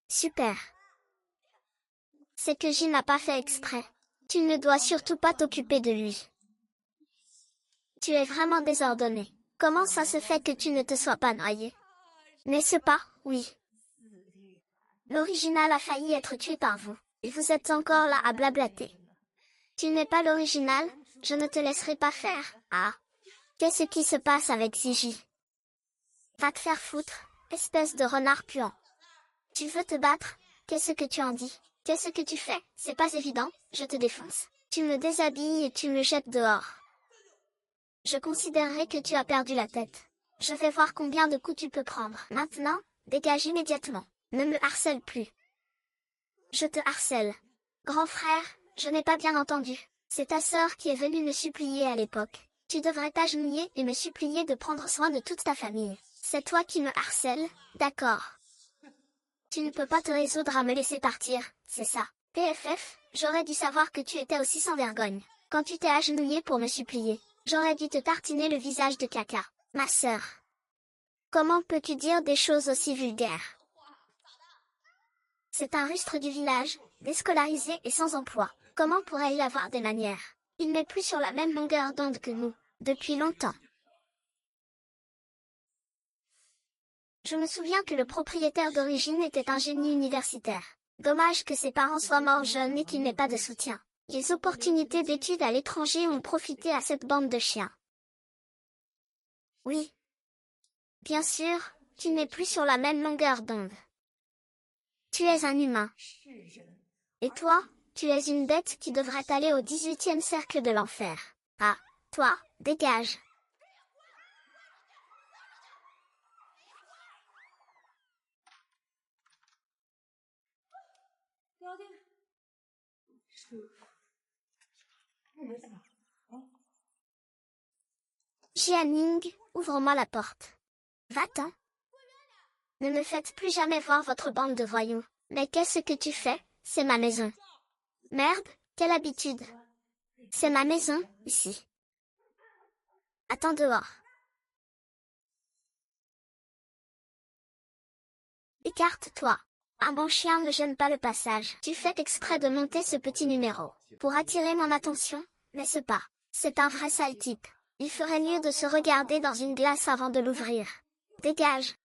Super. C'est que J n'a pas fait exprès. Tu ne dois surtout pas t'occuper de lui. Tu es vraiment désordonné. Comment ça se fait que tu ne te sois pas noyé? N'est-ce pas? Oui. L'original a failli être tué par vous. Et vous êtes encore là à blablater. Tu n'es pas l'original, je ne te laisserai pas faire. Ah. Qu'est-ce qui se passe avec Ziggy? Va te faire foutre, espèce de renard puant. Tu veux te battre? Qu'est-ce que tu en dis? Qu'est-ce que tu fais? C'est pas évident, je te défonce. Tu me déshabilles et tu me jettes dehors. Je considérerai que tu as perdu la tête. Je vais voir combien de coups tu peux prendre. Maintenant, dégage immédiatement. Ne me harcèle plus. Je te harcèle. Grand frère, je n'ai pas bien entendu. C'est ta sœur qui est venue me supplier à l'époque. Tu devrais t'agenouiller et me supplier de prendre soin de toute ta famille. C'est toi qui me harcèles, d'accord. Tu ne peux pas te résoudre à me laisser partir, c'est ça. PFF, j'aurais dû savoir que tu étais aussi sans vergogne. Quand tu t'es agenouillé pour me supplier, j'aurais dû te tartiner le visage de caca. Ma sœur. Comment peux-tu dire des choses aussi vulgaires? C'est un rustre du village, déscolarisé et sans emploi. Comment pourrait-il avoir des manières? Il n'est plus sur la même longueur d'onde que nous, depuis longtemps. Je me souviens que le propriétaire d'origine était un génie universitaire. Dommage que ses parents soient morts jeunes et qu'il n'ait pas de soutien. Les opportunités d'études à l'étranger ont profité à cette bande de chiens. Oui. Bien sûr, tu n'es plus sur la même longueur d'onde. Tu es un humain. Et toi, tu es une bête qui devrait aller au 18e cercle de l'enfer. Ah, toi, dégage. Jianing, ouvre-moi la porte. Va-t'en. Ne me faites plus jamais voir votre bande de voyous. Mais qu'est-ce que tu fais? C'est ma maison. Merde, quelle habitude. C'est ma maison, ici. Attends dehors. Écarte-toi. Un bon chien ne gêne pas le passage. Tu fais exprès de monter ce petit numéro. Pour attirer mon attention, n'est-ce pas? C'est un vrai sale type. Il ferait mieux de se regarder dans une glace avant de l'ouvrir. Dégage.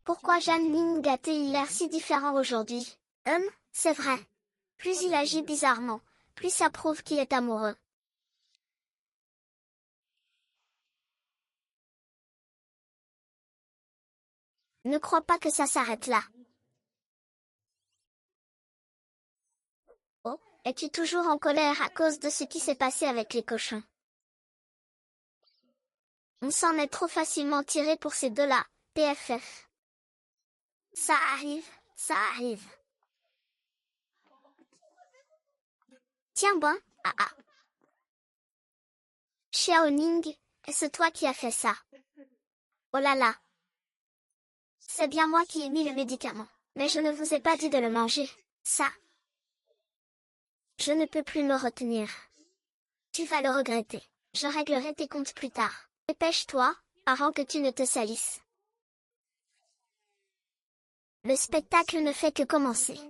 Pourquoi Jeanne Ning a-t-il l'air si différent aujourd'hui? C'est vrai. Plus il agit bizarrement, plus ça prouve qu'il est amoureux. Ne crois pas que ça s'arrête là. Oh, es-tu toujours en colère à cause de ce qui s'est passé avec les cochons? On s'en est trop facilement tiré pour ces deux-là, PFF. Ça arrive, ça arrive. Tiens bon, ah ah. Xiaoning, est-ce toi qui as fait ça? Oh là là. C'est bien moi qui ai mis le médicament, mais je ne vous ai pas dit de le manger. Ça. Je ne peux plus me retenir. Tu vas le regretter. Je réglerai tes comptes plus tard. Dépêche-toi, avant que tu ne te salisses. Le spectacle ne fait que commencer.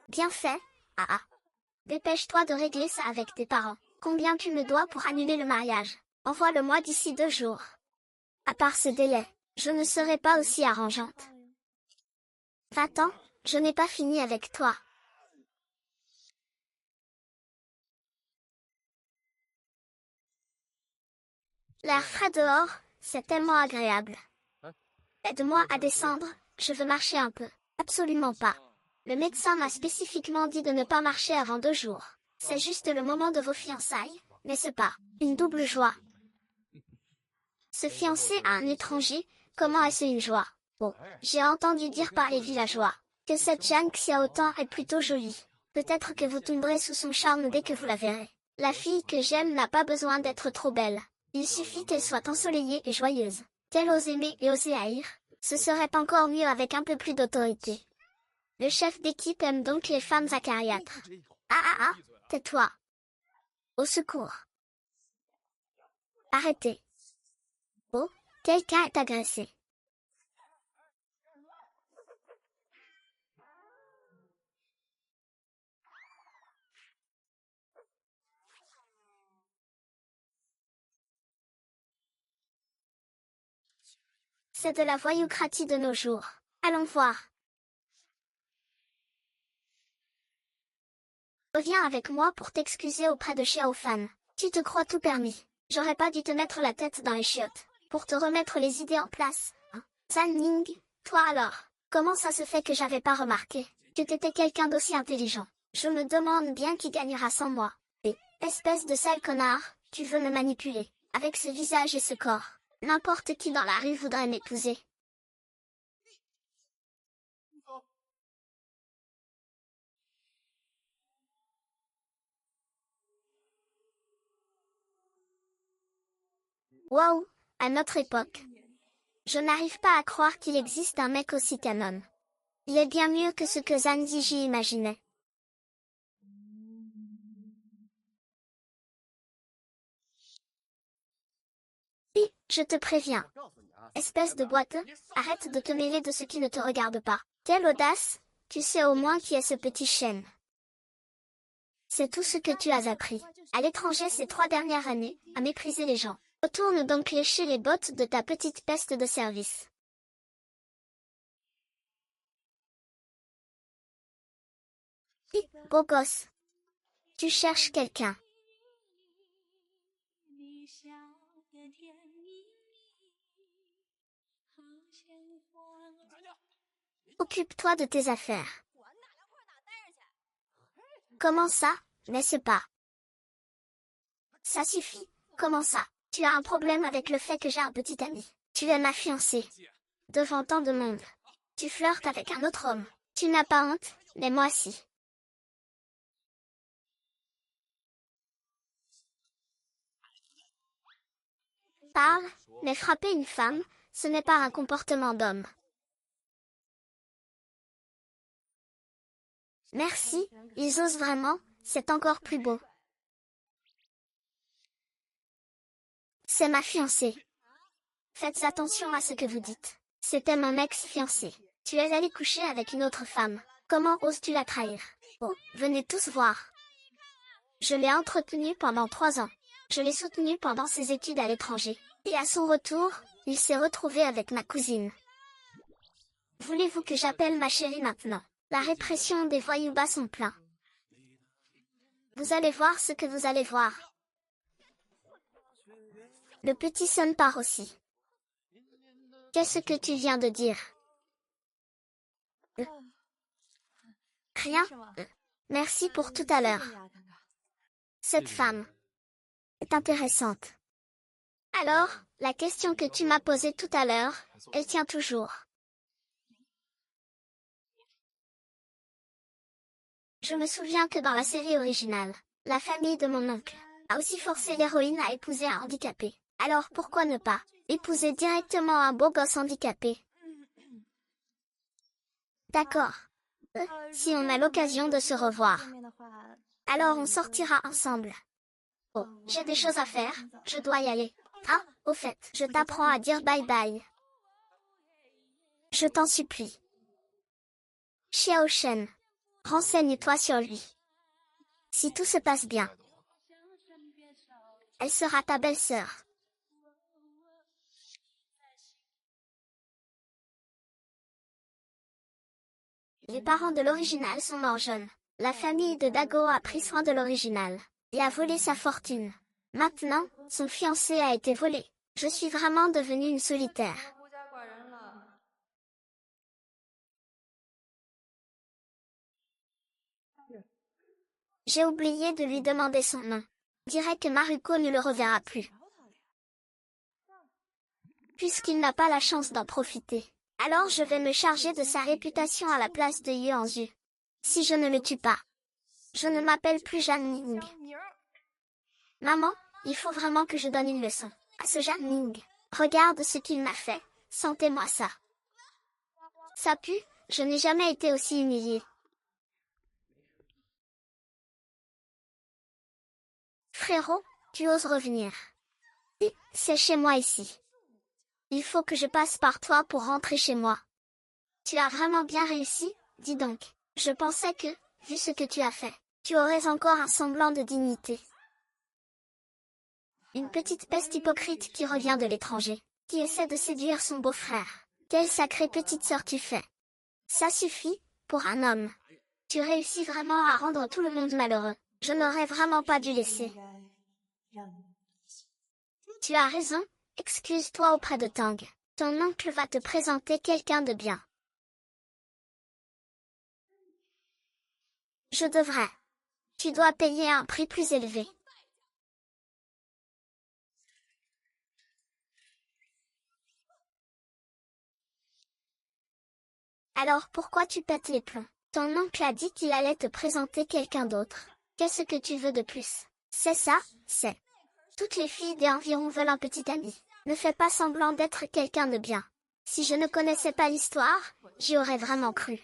Bien fait, ah ah. Dépêche-toi de régler ça avec tes parents. Combien tu me dois pour annuler le mariage? Envoie-le-moi d'ici 2 jours. À part ce délai, je ne serai pas aussi arrangeante. Va-t'en, je n'ai pas fini avec toi. L'air frais dehors, c'est tellement agréable. Aide-moi à descendre, je veux marcher un peu. Absolument pas. Le médecin m'a spécifiquement dit de ne pas marcher avant 2 jours. C'est juste le moment de vos fiançailles, n'est-ce pas? Une double joie. Se fiancer à un étranger, comment est-ce une joie? Bon, j'ai entendu dire par les villageois que cette Jeanne Xiaotan est plutôt jolie. Peut-être que vous tomberez sous son charme dès que vous la verrez. La fille que j'aime n'a pas besoin d'être trop belle. Il suffit qu'elle soit ensoleillée et joyeuse. Qu'elle ose aimer et oser haïr. Ce serait encore mieux avec un peu plus d'autorité. Le chef d'équipe aime donc les femmes acariâtres. Ah ah ah, tais-toi. Au secours. Arrêtez. Oh, quelqu'un est agressé. C'est de la voyoucratie de nos jours. Allons voir. Reviens avec moi pour t'excuser auprès de Xiao Fan. Tu te crois tout permis. J'aurais pas dû te mettre la tête dans les chiottes. Pour te remettre les idées en place. Hein. San Ning, toi alors, comment ça se fait que j'avais pas remarqué que t'étais quelqu'un d'aussi intelligent? Je me demande bien qui gagnera sans moi. Et, espèce de sale connard, tu veux me manipuler. Avec ce visage et ce corps. N'importe qui dans la rue voudrait m'épouser. Waouh, à notre époque. Je n'arrive pas à croire qu'il existe un mec aussi canon. Il est bien mieux que ce que Zhang Ziji imaginait. Et, je te préviens. Espèce de boiteux, arrête de te mêler de ce qui ne te regarde pas. Quelle audace, tu sais au moins qui est ce petit chêne. C'est tout ce que tu as appris, à l'étranger ces 3 dernières années, à mépriser les gens. Retourne donc lécher les bottes de ta petite peste de service. Beau gosse. Tu cherches quelqu'un. Occupe-toi de tes affaires. Comment ça, n'est-ce pas? Ça suffit. Comment ça? Tu as un problème avec le fait que j'ai un petit ami. Tu es ma fiancée. Devant tant de monde. Tu flirtes avec un autre homme. Tu n'as pas honte, mais moi si. Parle, mais frapper une femme, ce n'est pas un comportement d'homme. Merci, ils osent vraiment, c'est encore plus beau. C'est ma fiancée. Faites attention à ce que vous dites. C'était mon ex-fiancé. Tu es allé coucher avec une autre femme. Comment oses-tu la trahir? Oh, venez tous voir. Je l'ai entretenu pendant 3 ans. Je l'ai soutenu pendant ses études à l'étranger. Et à son retour, il s'est retrouvé avec ma cousine. Voulez-vous que j'appelle ma chérie maintenant? La répression des voyous bas sont pleins. Vous allez voir ce que vous allez voir. Le petit Sun part aussi. Qu'est-ce que tu viens de dire? Rien. Merci pour tout à l'heure. Cette femme est intéressante. Alors, la question que tu m'as posée tout à l'heure, elle tient toujours. Je me souviens que dans la série originale, la famille de mon oncle a aussi forcé l'héroïne à épouser un handicapé. Alors pourquoi ne pas épouser directement un beau gosse handicapé? D'accord. Si on a l'occasion de se revoir, alors on sortira ensemble. Oh, j'ai des choses à faire, je dois y aller. Ah, au fait, je t'apprends à dire bye bye. Je t'en supplie. Xiao Shen, renseigne-toi sur lui. Si tout se passe bien, elle sera ta belle-sœur. Les parents de l'original sont morts jeunes. La famille de Dago a pris soin de l'original et a volé sa fortune. Maintenant, son fiancé a été volé. Je suis vraiment devenue une solitaire. J'ai oublié de lui demander son nom. Je dirais que Maruko ne le reverra plus. puisqu'il n'a pas la chance d'en profiter. Alors je vais me charger de sa réputation à la place de Yuanzu. Si je ne le tue pas, je ne m'appelle plus Jeanne Ning. Maman, il faut vraiment que je donne une leçon à ce Jeanne Ning. Regarde ce qu'il m'a fait, sentez-moi ça. Ça pue, je n'ai jamais été aussi humiliée. Frérot, tu oses revenir. Oui, c'est chez moi ici. Il faut que je passe par toi pour rentrer chez moi. Tu as vraiment bien réussi, dis donc. Je pensais que, vu ce que tu as fait, tu aurais encore un semblant de dignité. Une petite peste hypocrite qui revient de l'étranger, qui essaie de séduire son beau-frère. Quelle sacrée petite sœur tu fais. Ça suffit, pour un homme. Tu réussis vraiment à rendre tout le monde malheureux. Je n'aurais vraiment pas dû laisser. Tu as raison, excuse-toi auprès de Tang. Ton oncle va te présenter quelqu'un de bien. Je devrais. Tu dois payer un prix plus élevé. Alors pourquoi tu pètes les plombs? Ton oncle a dit qu'il allait te présenter quelqu'un d'autre. Qu'est-ce que tu veux de plus? C'est ça, c'est. Toutes les filles d'environ veulent un petit ami. Ne fais pas semblant d'être quelqu'un de bien. Si je ne connaissais pas l'histoire, j'y aurais vraiment cru.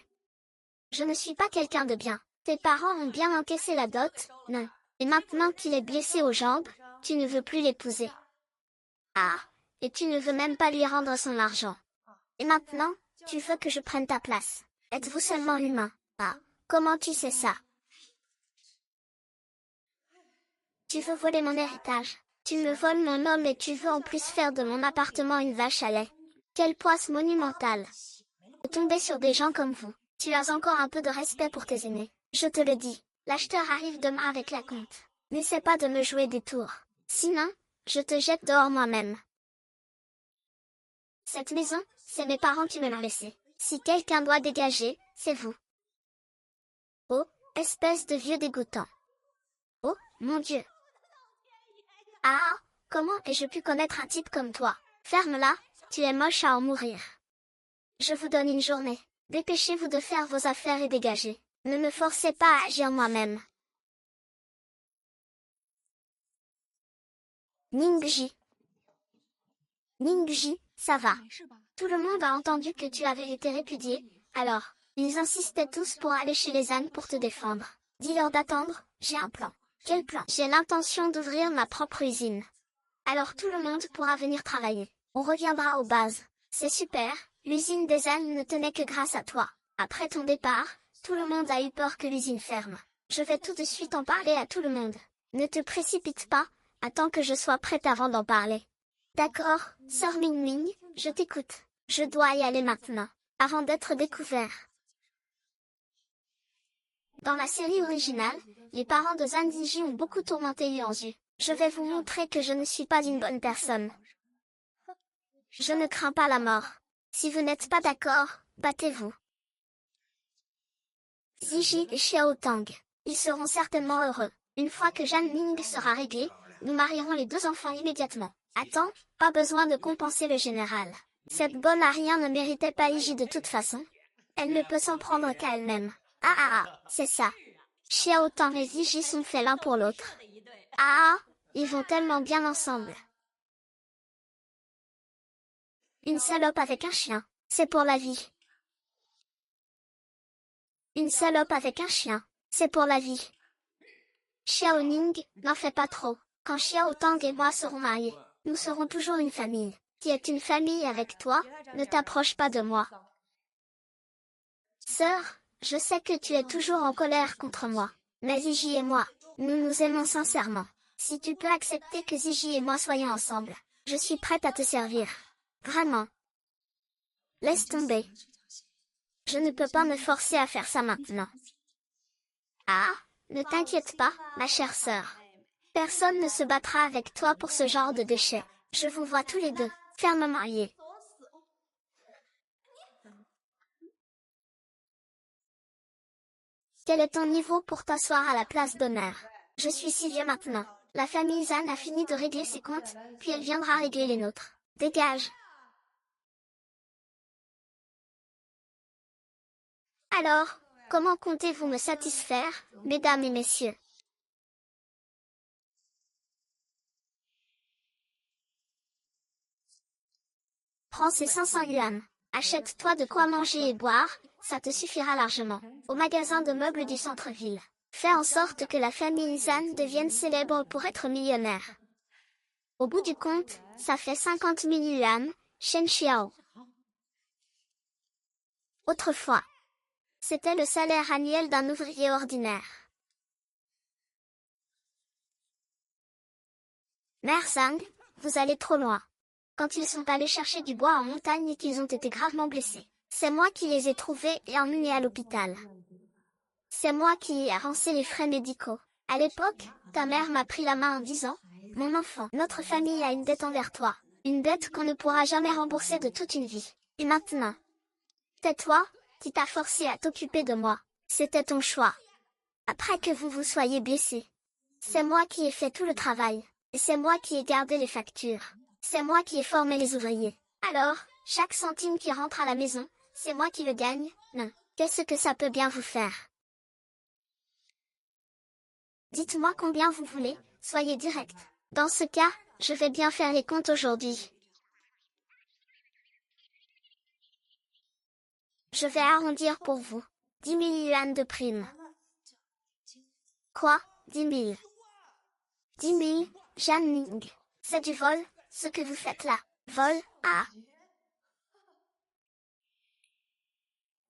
Je ne suis pas quelqu'un de bien. Tes parents ont bien encaissé la dot, non. Et maintenant qu'il est blessé aux jambes, tu ne veux plus l'épouser. Ah, et tu ne veux même pas lui rendre son argent. Et maintenant, tu veux que je prenne ta place. Êtes-vous seulement humain? Ah, comment tu sais ça? Tu veux voler mon héritage. Tu me voles mon homme et tu veux en plus faire de mon appartement une vache à lait. Quelle poisse monumentale. De tomber sur des gens comme vous. Tu as encore un peu de respect pour tes aînés. Je te le dis, l'acheteur arrive demain avec la compte. N'essaie pas de me jouer des tours. Sinon, je te jette dehors moi-même. Cette maison, c'est mes parents qui me l'ont laissée. Si quelqu'un doit dégager, c'est vous. Oh, espèce de vieux dégoûtant. Oh, mon Dieu. Ah, comment ai-je pu connaître un type comme toi? Ferme-la, tu es moche à en mourir. Je vous donne une journée. Dépêchez-vous de faire vos affaires et dégagez. Ne me forcez pas à agir moi-même. Ningji. Ningji, ça va. Tout le monde a entendu que tu avais été répudié, alors, ils insistaient tous pour aller chez les ânes pour te défendre. Dis-leur d'attendre, j'ai un plan. Quel plan? J'ai l'intention d'ouvrir ma propre usine. Alors tout le monde pourra venir travailler. On reviendra aux bases. C'est super, l'usine des ânes ne tenait que grâce à toi. Après ton départ, tout le monde a eu peur que l'usine ferme. Je vais tout de suite en parler à tout le monde. Ne te précipite pas, attends que je sois prête avant d'en parler. D'accord, sœur Ming Ming, je t'écoute. Je dois y aller maintenant, avant d'être découvert. Dans la série originale, les parents de Zhang Ziyi ont beaucoup tourmenté Yuanzu. Je vais vous montrer que je ne suis pas une bonne personne. Je ne crains pas la mort. Si vous n'êtes pas d'accord, battez-vous. Ziyi et Xiao Tang, ils seront certainement heureux. Une fois que Jeanne Ning sera réglée, nous marierons les deux enfants immédiatement. Attends, pas besoin de compenser le général. Cette bonne à rien ne méritait pas Iji de toute façon. Elle ne peut s'en prendre qu'à elle-même. C'est ça. Xiao Tang et Ziyi sont faits l'un pour l'autre. Ils vont tellement bien ensemble. Une salope avec un chien, c'est pour la vie. Une salope avec un chien, c'est pour la vie. Xiao Ning, n'en fais pas trop. Quand Xiao Tang et moi serons mariés, nous serons toujours une famille. Qui est une famille avec toi, ne t'approche pas de moi. Sœur, je sais que tu es toujours en colère contre moi. Mais Ziyi et moi, nous nous aimons sincèrement. Si tu peux accepter que Ziyi et moi soyons ensemble, je suis prête à te servir. Vraiment. Laisse tomber. Je ne peux pas me forcer à faire ça maintenant. Ne t'inquiète pas, ma chère sœur. Personne ne se battra avec toi pour ce genre de déchets. Je vous vois tous les deux, fermement liés. Quel est ton niveau pour t'asseoir à la place d'honneur? Je suis si vieux maintenant. La famille Zhan a fini de régler ses comptes, puis elle viendra régler les nôtres. Dégage. Alors, comment comptez-vous me satisfaire, mesdames et messieurs? Prends ces 500 yuan. Achète-toi de quoi manger et boire, ça te suffira largement. Au magasin de meubles du centre-ville. Fais en sorte que la famille Zhan devienne célèbre pour être millionnaire. Au bout du compte, ça fait 50 000 yuan, Shen Xiao. Autrefois, c'était le salaire annuel d'un ouvrier ordinaire. Mère Zhang, vous allez trop loin. Quand ils sont allés chercher du bois en montagne et qu'ils ont été gravement blessés, c'est moi qui les ai trouvés et emmenés à l'hôpital. C'est moi qui ai avancé les frais médicaux. À l'époque, ta mère m'a pris la main en disant, « Mon enfant, notre famille a une dette envers toi. Une dette qu'on ne pourra jamais rembourser de toute une vie. Et maintenant, c'est toi qui t'as forcé à t'occuper de moi. C'était ton choix. Après que vous vous soyez blessé, c'est moi qui ai fait tout le travail. Et c'est moi qui ai gardé les factures. C'est moi qui ai formé les ouvriers. Alors, chaque centime qui rentre à la maison, c'est moi qui le gagne. Non. Qu'est-ce que ça peut bien vous faire? Dites-moi combien vous voulez, soyez direct. Dans ce cas, je vais bien faire les comptes aujourd'hui. Je vais arrondir pour vous. 10 000 yuan de prime. Quoi? 10 000. 10 000, Zhan Ning. C'est du vol, ce que vous faites là. Vol, ah.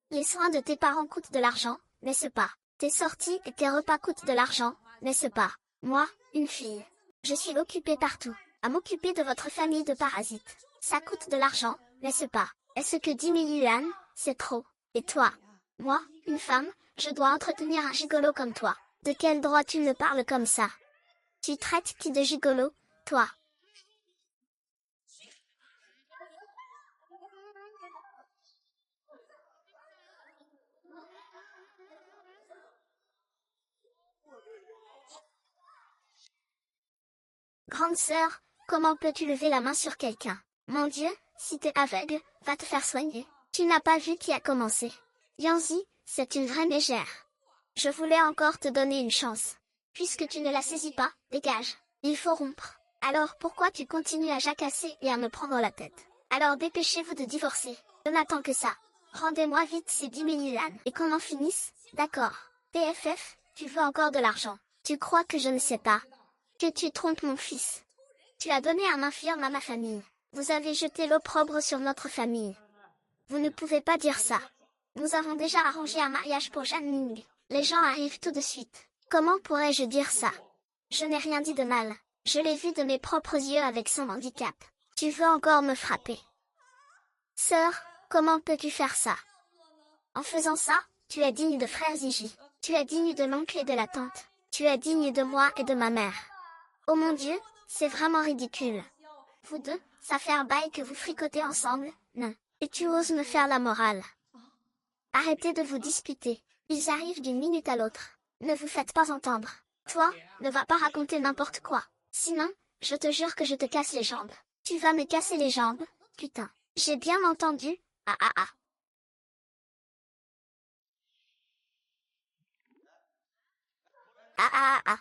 Les soins de tes parents coûtent de l'argent, n'est-ce pas? Tes sorties et tes repas coûtent de l'argent, n'est-ce pas? Moi, une fille. Je suis occupée partout, à m'occuper de votre famille de parasites. Ça coûte de l'argent, n'est-ce pas? Est-ce que 10 000 yuan, c'est trop? Et toi? Moi, une femme, je dois entretenir un gigolo comme toi. De quel droit tu me parles comme ça? Tu traites qui de gigolo, toi? Grande sœur, comment peux-tu lever la main sur quelqu'un? Mon Dieu, si t'es aveugle, va te faire soigner. Tu n'as pas vu qui a commencé. Yanzi, c'est une vraie mégère. Je voulais encore te donner une chance. Puisque tu ne la saisis pas, dégage. Il faut rompre. Alors pourquoi tu continues à jacasser et à me prendre la tête? Alors dépêchez-vous de divorcer. Je n'attends que ça. Rendez-moi vite ces 10 000 yuan et qu'on en finisse, d'accord? PFF, tu veux encore de l'argent. Tu crois que je ne sais pas? Que tu trompes mon fils. Tu as donné un infirme à ma famille. Vous avez jeté l'opprobre sur notre famille. Vous ne pouvez pas dire ça. Nous avons déjà arrangé un mariage pour Zhan Ning. Les gens arrivent tout de suite. Comment pourrais-je dire ça? Je n'ai rien dit de mal. Je l'ai vu de mes propres yeux avec son handicap. Tu veux encore me frapper? Sœur, comment peux-tu faire ça? En faisant ça, tu es digne de frère Ziji. Tu es digne de l'oncle et de la tante. Tu es digne de moi et de ma mère. Oh mon Dieu, c'est vraiment ridicule. Vous deux, ça fait un bail que vous fricotez ensemble, non? Et tu oses me faire la morale. Arrêtez de vous disputer. Ils arrivent d'une minute à l'autre. Ne vous faites pas entendre. Toi, ne va pas raconter n'importe quoi. Sinon, je te jure que je te casse les jambes. Tu vas me casser les jambes, putain. J'ai bien entendu. Ah ah ah. Ah ah ah.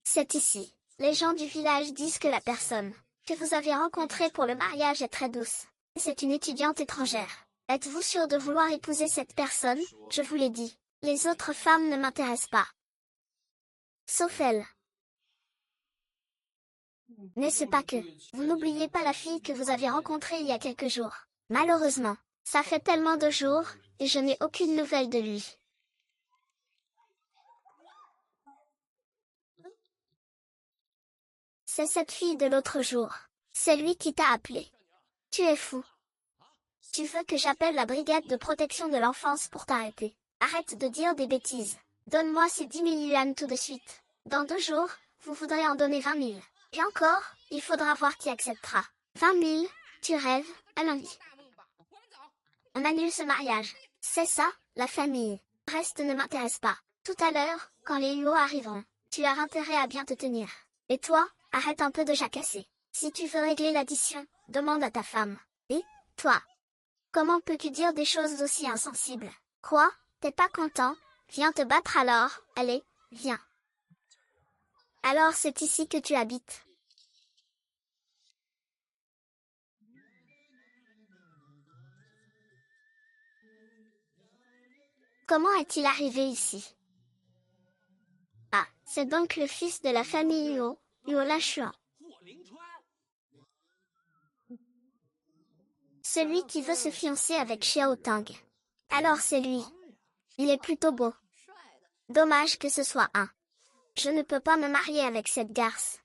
C'est ici. Les gens du village disent que la personne que vous avez rencontrée pour le mariage est très douce. C'est une étudiante étrangère. Êtes-vous sûr de vouloir épouser cette personne? Je vous l'ai dit. Les autres femmes ne m'intéressent pas. Sauf elle. N'est-ce pas que vous n'oubliez pas la fille que vous avez rencontrée il y a quelques jours? Malheureusement, ça fait tellement de jours, et je n'ai aucune nouvelle de lui. C'est cette fille de l'autre jour. C'est lui qui t'a appelé. Tu es fou. Tu veux que j'appelle la brigade de protection de l'enfance pour t'arrêter? Arrête de dire des bêtises. Donne-moi ces 10 000 yuan tout de suite. Dans 2 jours, vous voudrez en donner 20 000. Et encore, il faudra voir qui acceptera. 20 000, tu rêves, allons-y. On annule ce mariage. C'est ça, la famille. Le reste ne m'intéresse pas. Tout à l'heure, quand les Huo arriveront, tu as intérêt à bien te tenir. Et toi, arrête un peu de jacasser. Si tu veux régler l'addition, demande à ta femme. Et, toi, comment peux-tu dire des choses aussi insensibles? Quoi? T'es pas content? Viens te battre alors. Allez, viens. Alors c'est ici que tu habites. Comment est-il arrivé ici? Ah, c'est donc le fils de la famille Huo, Huo Lachuan. Celui qui veut se fiancer avec Xiao Tang. Alors c'est lui. Il est plutôt beau. Dommage que ce soit un. Je ne peux pas me marier avec cette garce.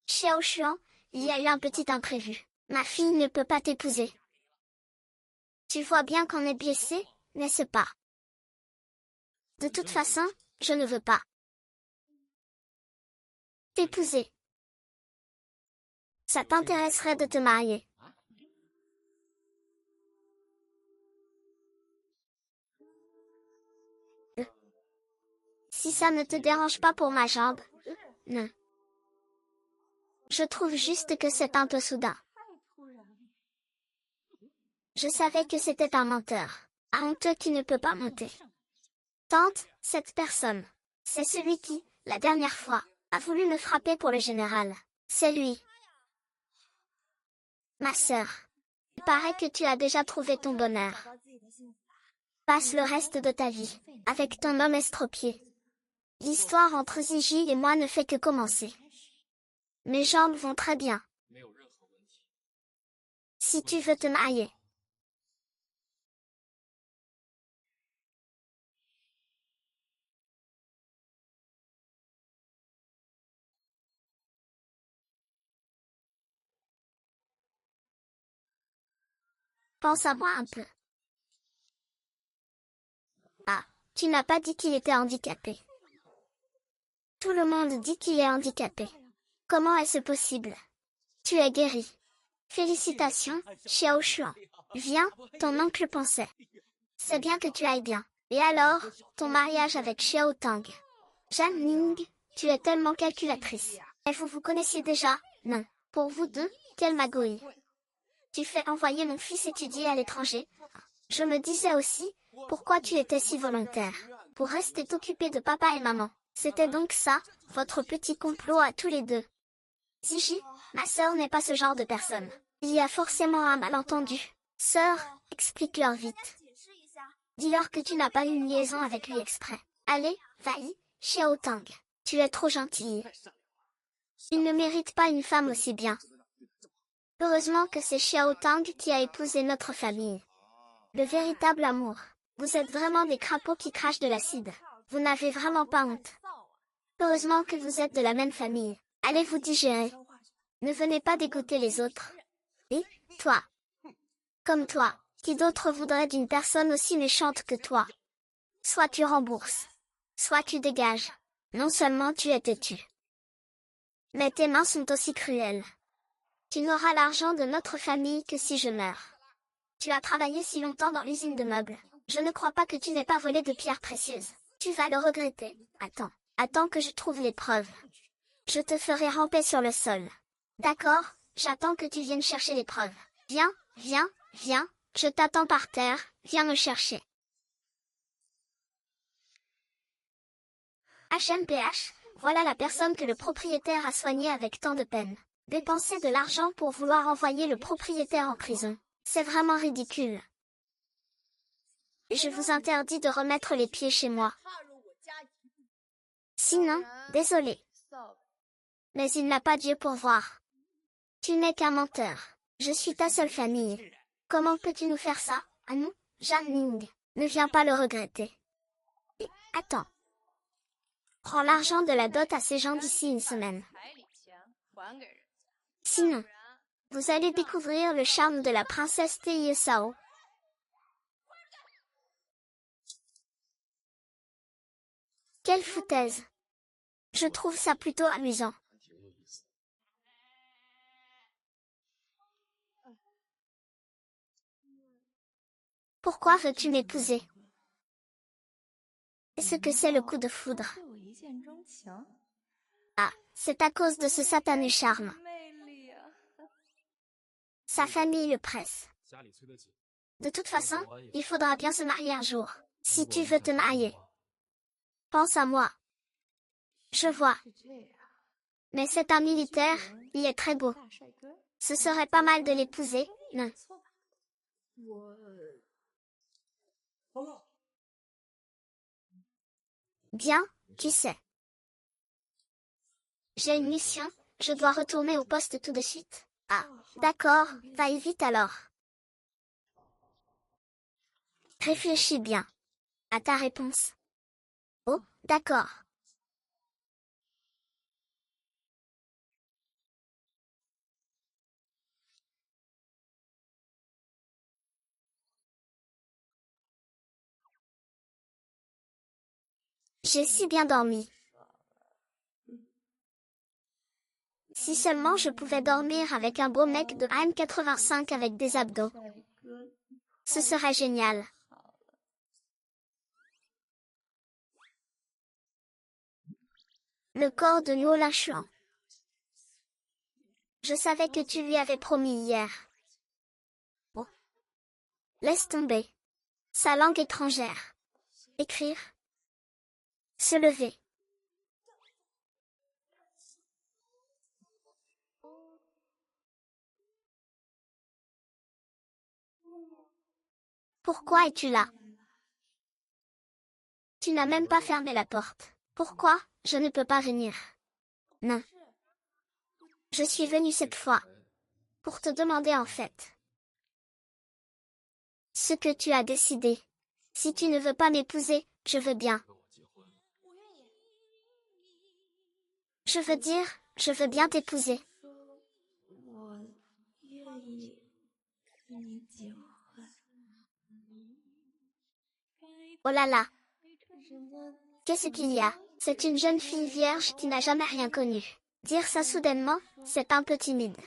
Xiao Xuan, il y a eu un petit imprévu. Ma fille ne peut pas t'épouser. Tu vois bien qu'on est blessé, n'est-ce pas? De toute façon, je ne veux pas t'épouser. Ça t'intéresserait de te marier? Si ça ne te dérange pas pour ma jambe, non. Je trouve juste que c'est un peu soudain. Je savais que c'était un menteur. Un honteux qui ne peut pas monter. Tante, cette personne. C'est celui qui, la dernière fois, a voulu me frapper pour le général. C'est lui. Ma sœur. Il paraît que tu as déjà trouvé ton bonheur. Passe le reste de ta vie, avec ton homme estropié. L'histoire entre Ziji et moi ne fait que commencer. Mes jambes vont très bien. Si tu veux te marier. Pense à moi un peu. Ah, tu n'as pas dit qu'il était handicapé. Tout le monde dit qu'il est handicapé. Comment est-ce possible? Tu es guéri. Félicitations, Xiao Xuan. Viens, ton oncle pensait. C'est bien que tu ailles bien. Et alors, ton mariage avec Xiao Tang. Jeanne Ning, tu es tellement calculatrice. Et vous vous connaissiez déjà? Non. Pour vous deux, quelle magouille. Tu fais envoyer mon fils étudier à l'étranger. Je me disais aussi, pourquoi tu étais si volontaire? Pour rester occupé de papa et maman. C'était donc ça, votre petit complot à tous les deux. Ziji, ma sœur n'est pas ce genre de personne. Il y a forcément un malentendu. Sœur, explique-leur vite. Dis-leur que tu n'as pas eu une liaison avec lui exprès. Allez, vas-y, Xiao Tang. Tu es trop gentille. Il ne mérite pas une femme aussi bien. Heureusement que c'est Xiao Tang qui a épousé notre famille. Le véritable amour. Vous êtes vraiment des crapauds qui crachent de l'acide. Vous n'avez vraiment pas honte. Heureusement que vous êtes de la même famille. Allez vous digérer. Ne venez pas dégoûter les autres. Et, toi. Comme toi, qui d'autre voudrait d'une personne aussi méchante que toi? Soit tu rembourses. Soit tu dégages. Non seulement tu es têtu. Mais tes mains sont aussi cruelles. Tu n'auras l'argent de notre famille que si je meurs. Tu as travaillé si longtemps dans l'usine de meubles. Je ne crois pas que tu n'aies pas volé de pierres précieuses. Tu vas le regretter. Attends que je trouve les preuves. Je te ferai ramper sur le sol. D'accord, j'attends que tu viennes chercher les preuves. Viens, viens, viens, je t'attends par terre, viens me chercher. HMPH, voilà la personne que le propriétaire a soignée avec tant de peine. Dépenser de l'argent pour vouloir envoyer le propriétaire en prison. C'est vraiment ridicule. Je vous interdis de remettre les pieds chez moi. Sinon, désolé. Mais il n'a pas Dieu pour voir. Tu n'es qu'un menteur. Je suis ta seule famille. Comment peux-tu nous faire ça, à nous, Jeanne Ning? Ne viens pas le regretter. Et, attends. Prends l'argent de la dot à ces gens d'ici une semaine. Sinon, vous allez découvrir le charme de la princesse Teye Sao. Quelle foutaise. Je trouve ça plutôt amusant. Pourquoi veux-tu m'épouser? Est-ce que c'est le coup de foudre? Ah, c'est à cause de ce satané charme. Sa famille le presse. De toute façon, il faudra bien se marier un jour. Si tu veux te marier, pense à moi. Je vois. Mais c'est un militaire, il est très beau. Ce serait pas mal de l'épouser, non? Bien, tu sais. J'ai une mission, je dois retourner au poste tout de suite. Ah, d'accord, va-y vite alors. Réfléchis bien à ta réponse. Oh, d'accord. J'ai si bien dormi. Si seulement je pouvais dormir avec un beau mec de 1,85 avec des abdos. Ce serait génial. Le corps de Liu Lachuan. Je savais que tu lui avais promis hier. Oh, laisse tomber. Sa langue étrangère. Écrire. Se lever. Pourquoi es-tu là? Tu n'as même pas fermé la porte. Pourquoi je ne peux pas venir? Non. Je suis venue cette fois. Pour te demander en fait. Ce que tu as décidé. Si tu ne veux pas m'épouser, je veux bien. Je veux dire, je veux bien t'épouser. Oh là là. Qu'est-ce qu'il y a? C'est une jeune fille vierge qui n'a jamais rien connu. Dire ça soudainement, c'est un peu timide.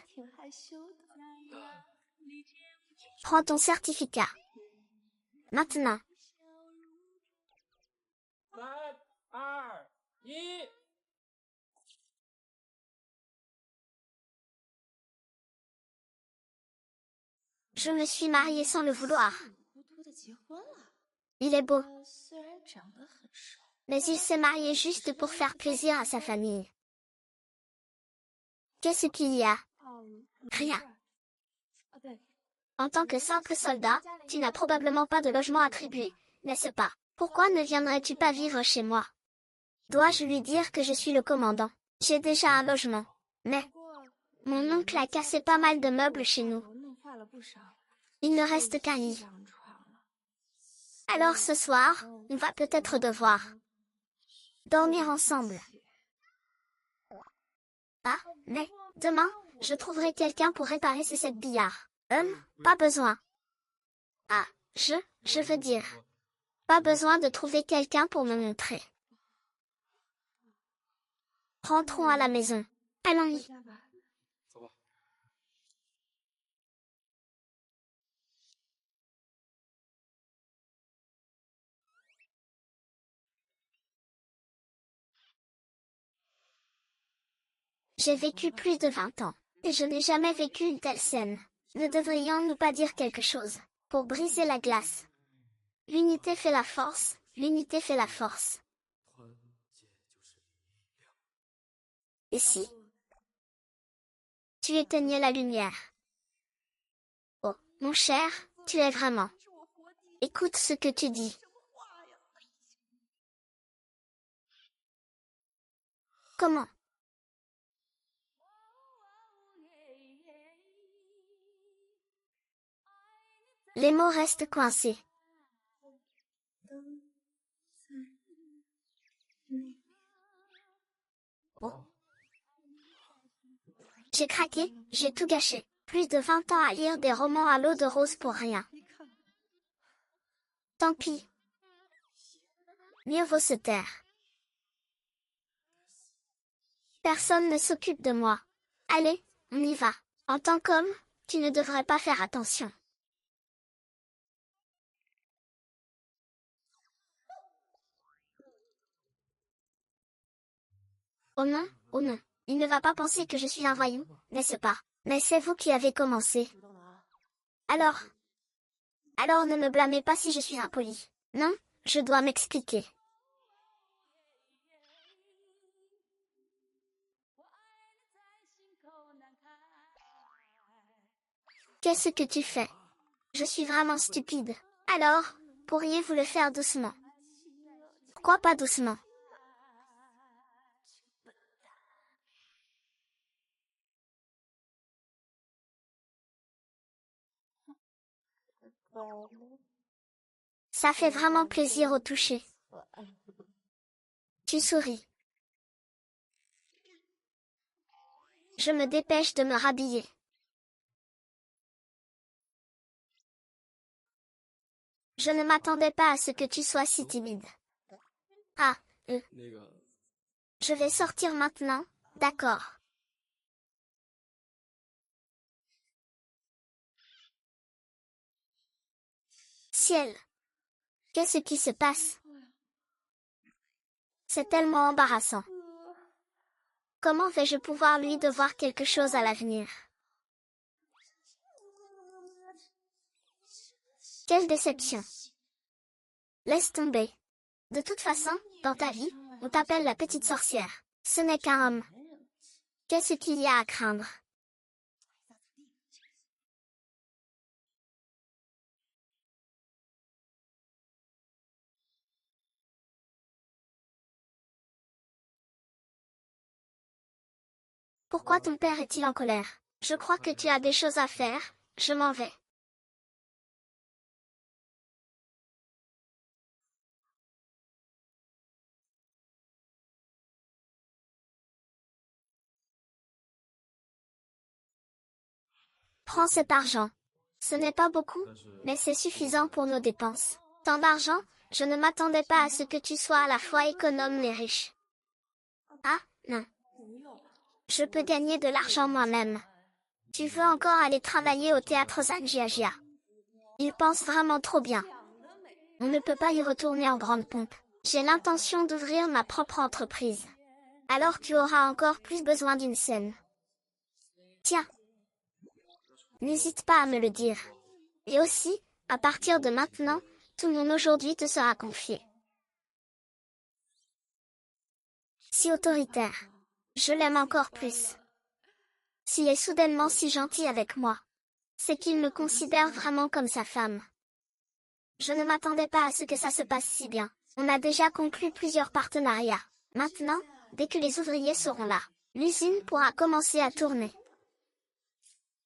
Prends ton certificat. Maintenant. Je me suis mariée sans le vouloir. Il est beau. Mais il s'est marié juste pour faire plaisir à sa famille. Qu'est-ce qu'il y a? Rien. En tant que simple soldat, tu n'as probablement pas de logement attribué, n'est-ce pas? Pourquoi ne viendrais-tu pas vivre chez moi? Dois-je lui dire que je suis le commandant? J'ai déjà un logement. Mais, mon oncle a cassé pas mal de meubles chez nous. Il ne reste qu'un lit. Alors ce soir, on va peut-être devoir dormir ensemble. Ah, mais, demain, je trouverai quelqu'un pour réparer ces sept billards. Pas besoin. Ah, je veux dire. Pas besoin de trouver quelqu'un pour me montrer. Rentrons à la maison. Allons-y. J'ai vécu plus de 20 ans, et je n'ai jamais vécu une telle scène. Ne devrions-nous pas dire quelque chose, pour briser la glace? L'unité fait la force, l'unité fait la force. Et si tu éteignais la lumière? Oh, mon cher, tu es vraiment. Écoute ce que tu dis. Comment? Les mots restent coincés. Oh. J'ai craqué, j'ai tout gâché. Plus de 20 ans à lire des romans à l'eau de rose pour rien. Tant pis. Mieux vaut se taire. Personne ne s'occupe de moi. Allez, on y va. En tant qu'homme, tu ne devrais pas faire attention. Oh non, il ne va pas penser que je suis un voyou, n'est-ce pas? Mais c'est vous qui avez commencé. Alors, alors ne me blâmez pas si je suis impoli. Non, je dois m'expliquer. Qu'est-ce que tu fais? Je suis vraiment stupide. Alors, pourriez-vous le faire doucement? Pourquoi pas doucement? Ça fait vraiment plaisir au toucher. Tu souris. Je me dépêche de me rhabiller. Je ne m'attendais pas à ce que tu sois si timide. Ah, je vais sortir maintenant, d'accord. Ciel, qu'est-ce qui se passe? C'est tellement embarrassant. Comment vais-je pouvoir lui devoir quelque chose à l'avenir? Quelle déception. Laisse tomber. De toute façon, dans ta vie, on t'appelle la petite sorcière. Ce n'est qu'un homme. Qu'est-ce qu'il y a à craindre? Pourquoi ton père est-il en colère? Je crois que tu as des choses à faire, je m'en vais. Prends cet argent. Ce n'est pas beaucoup, mais c'est suffisant pour nos dépenses. Tant d'argent, je ne m'attendais pas à ce que tu sois à la fois économe et riche. Ah, non. Je peux gagner de l'argent moi-même. Tu veux encore aller travailler au théâtre Zangiagia? Il pense vraiment trop bien. On ne peut pas y retourner en grande pompe. J'ai l'intention d'ouvrir ma propre entreprise. Alors tu auras encore plus besoin d'une scène. Tiens, n'hésite pas à me le dire. Et aussi, à partir de maintenant, tout mon aujourd'hui te sera confié. Si autoritaire. Je l'aime encore plus. S'il est soudainement si gentil avec moi, c'est qu'il me considère vraiment comme sa femme. Je ne m'attendais pas à ce que ça se passe si bien. On a déjà conclu plusieurs partenariats. Maintenant, dès que les ouvriers seront là, l'usine pourra commencer à tourner.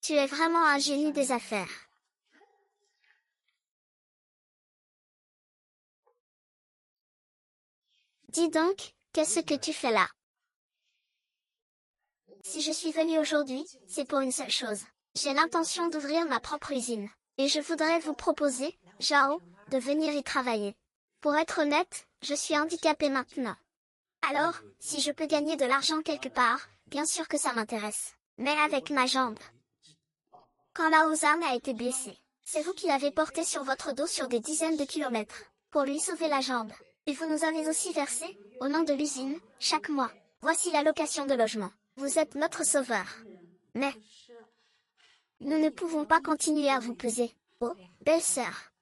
Tu es vraiment un génie des affaires. Dis donc, qu'est-ce que tu fais là? Si je suis venue aujourd'hui, c'est pour une seule chose. J'ai l'intention d'ouvrir ma propre usine. Et je voudrais vous proposer, Jao, de venir y travailler. Pour être honnête, je suis handicapée maintenant. Alors, si je peux gagner de l'argent quelque part, bien sûr que ça m'intéresse. Mais avec ma jambe. Quand Laozan a été blessé, c'est vous qui l'avez porté sur votre dos sur des dizaines de kilomètres, pour lui sauver la jambe. Et vous nous avez aussi versé, au nom de l'usine, chaque mois. Voici la location de logement. Vous êtes notre sauveur. Mais, nous ne pouvons pas continuer à vous peser. Oh, belle-sœur.